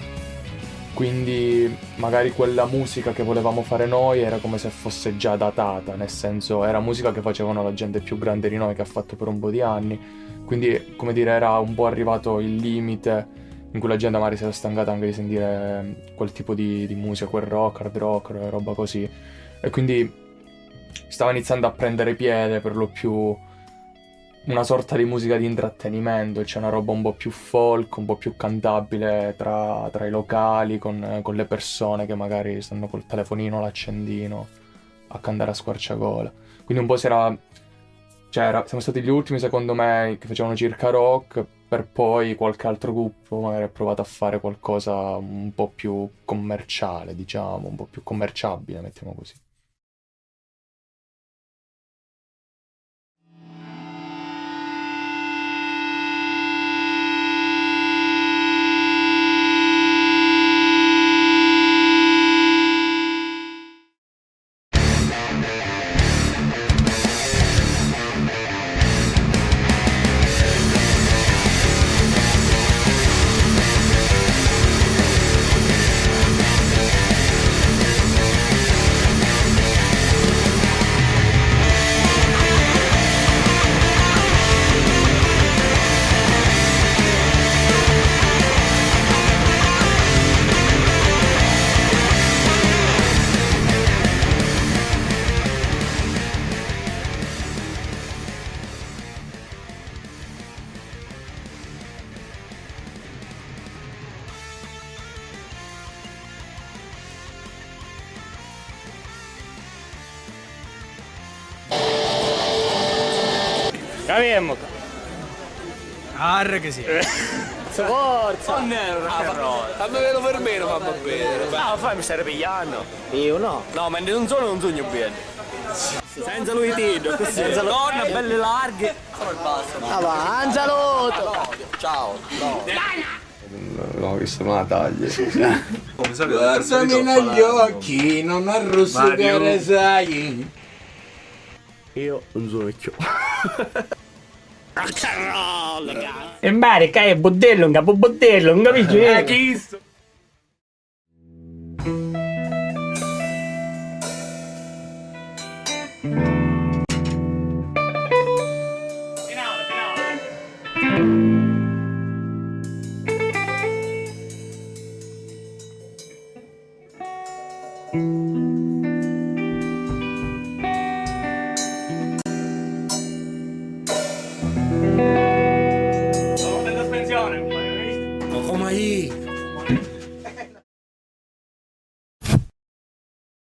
Quindi magari quella musica che volevamo fare noi era come se fosse già datata, nel senso era musica che facevano la gente più grande di noi, che ha fatto per un po' di anni, quindi come dire era un po' arrivato il limite in cui la gente magari si era stancata anche di sentire quel tipo di musica, quel rock, hard rock, roba così, e quindi stava iniziando a prendere piede per lo più una sorta di musica di intrattenimento, cioè una roba un po' più folk, un po' più cantabile tra i locali, con le persone che magari stanno col telefonino, l'accendino, a cantare a squarciagola. Quindi un po' si era Cioè, siamo stati gli ultimi, secondo me, che facevano circa rock, per poi qualche altro gruppo magari ha provato a fare qualcosa un po' più commerciale, diciamo, un po' più commerciabile, mettiamo così. Capiamo. Arre che sì. Forza! Non è un rock. Quando vedo fermero fammi bene. No, fai, mi stai pigliando. Io no. No, ma non sono un sogno bene. Senza lui tiro, così. Senza donne belle larghe. Avanza l'otto. Ciao. L'ho visto una taglia. Guardami negli occhi, non arrossicare, sai. Io non sono vecchio. E mare, che è bordello, un capo bordello, non capisci? Chi? Finale.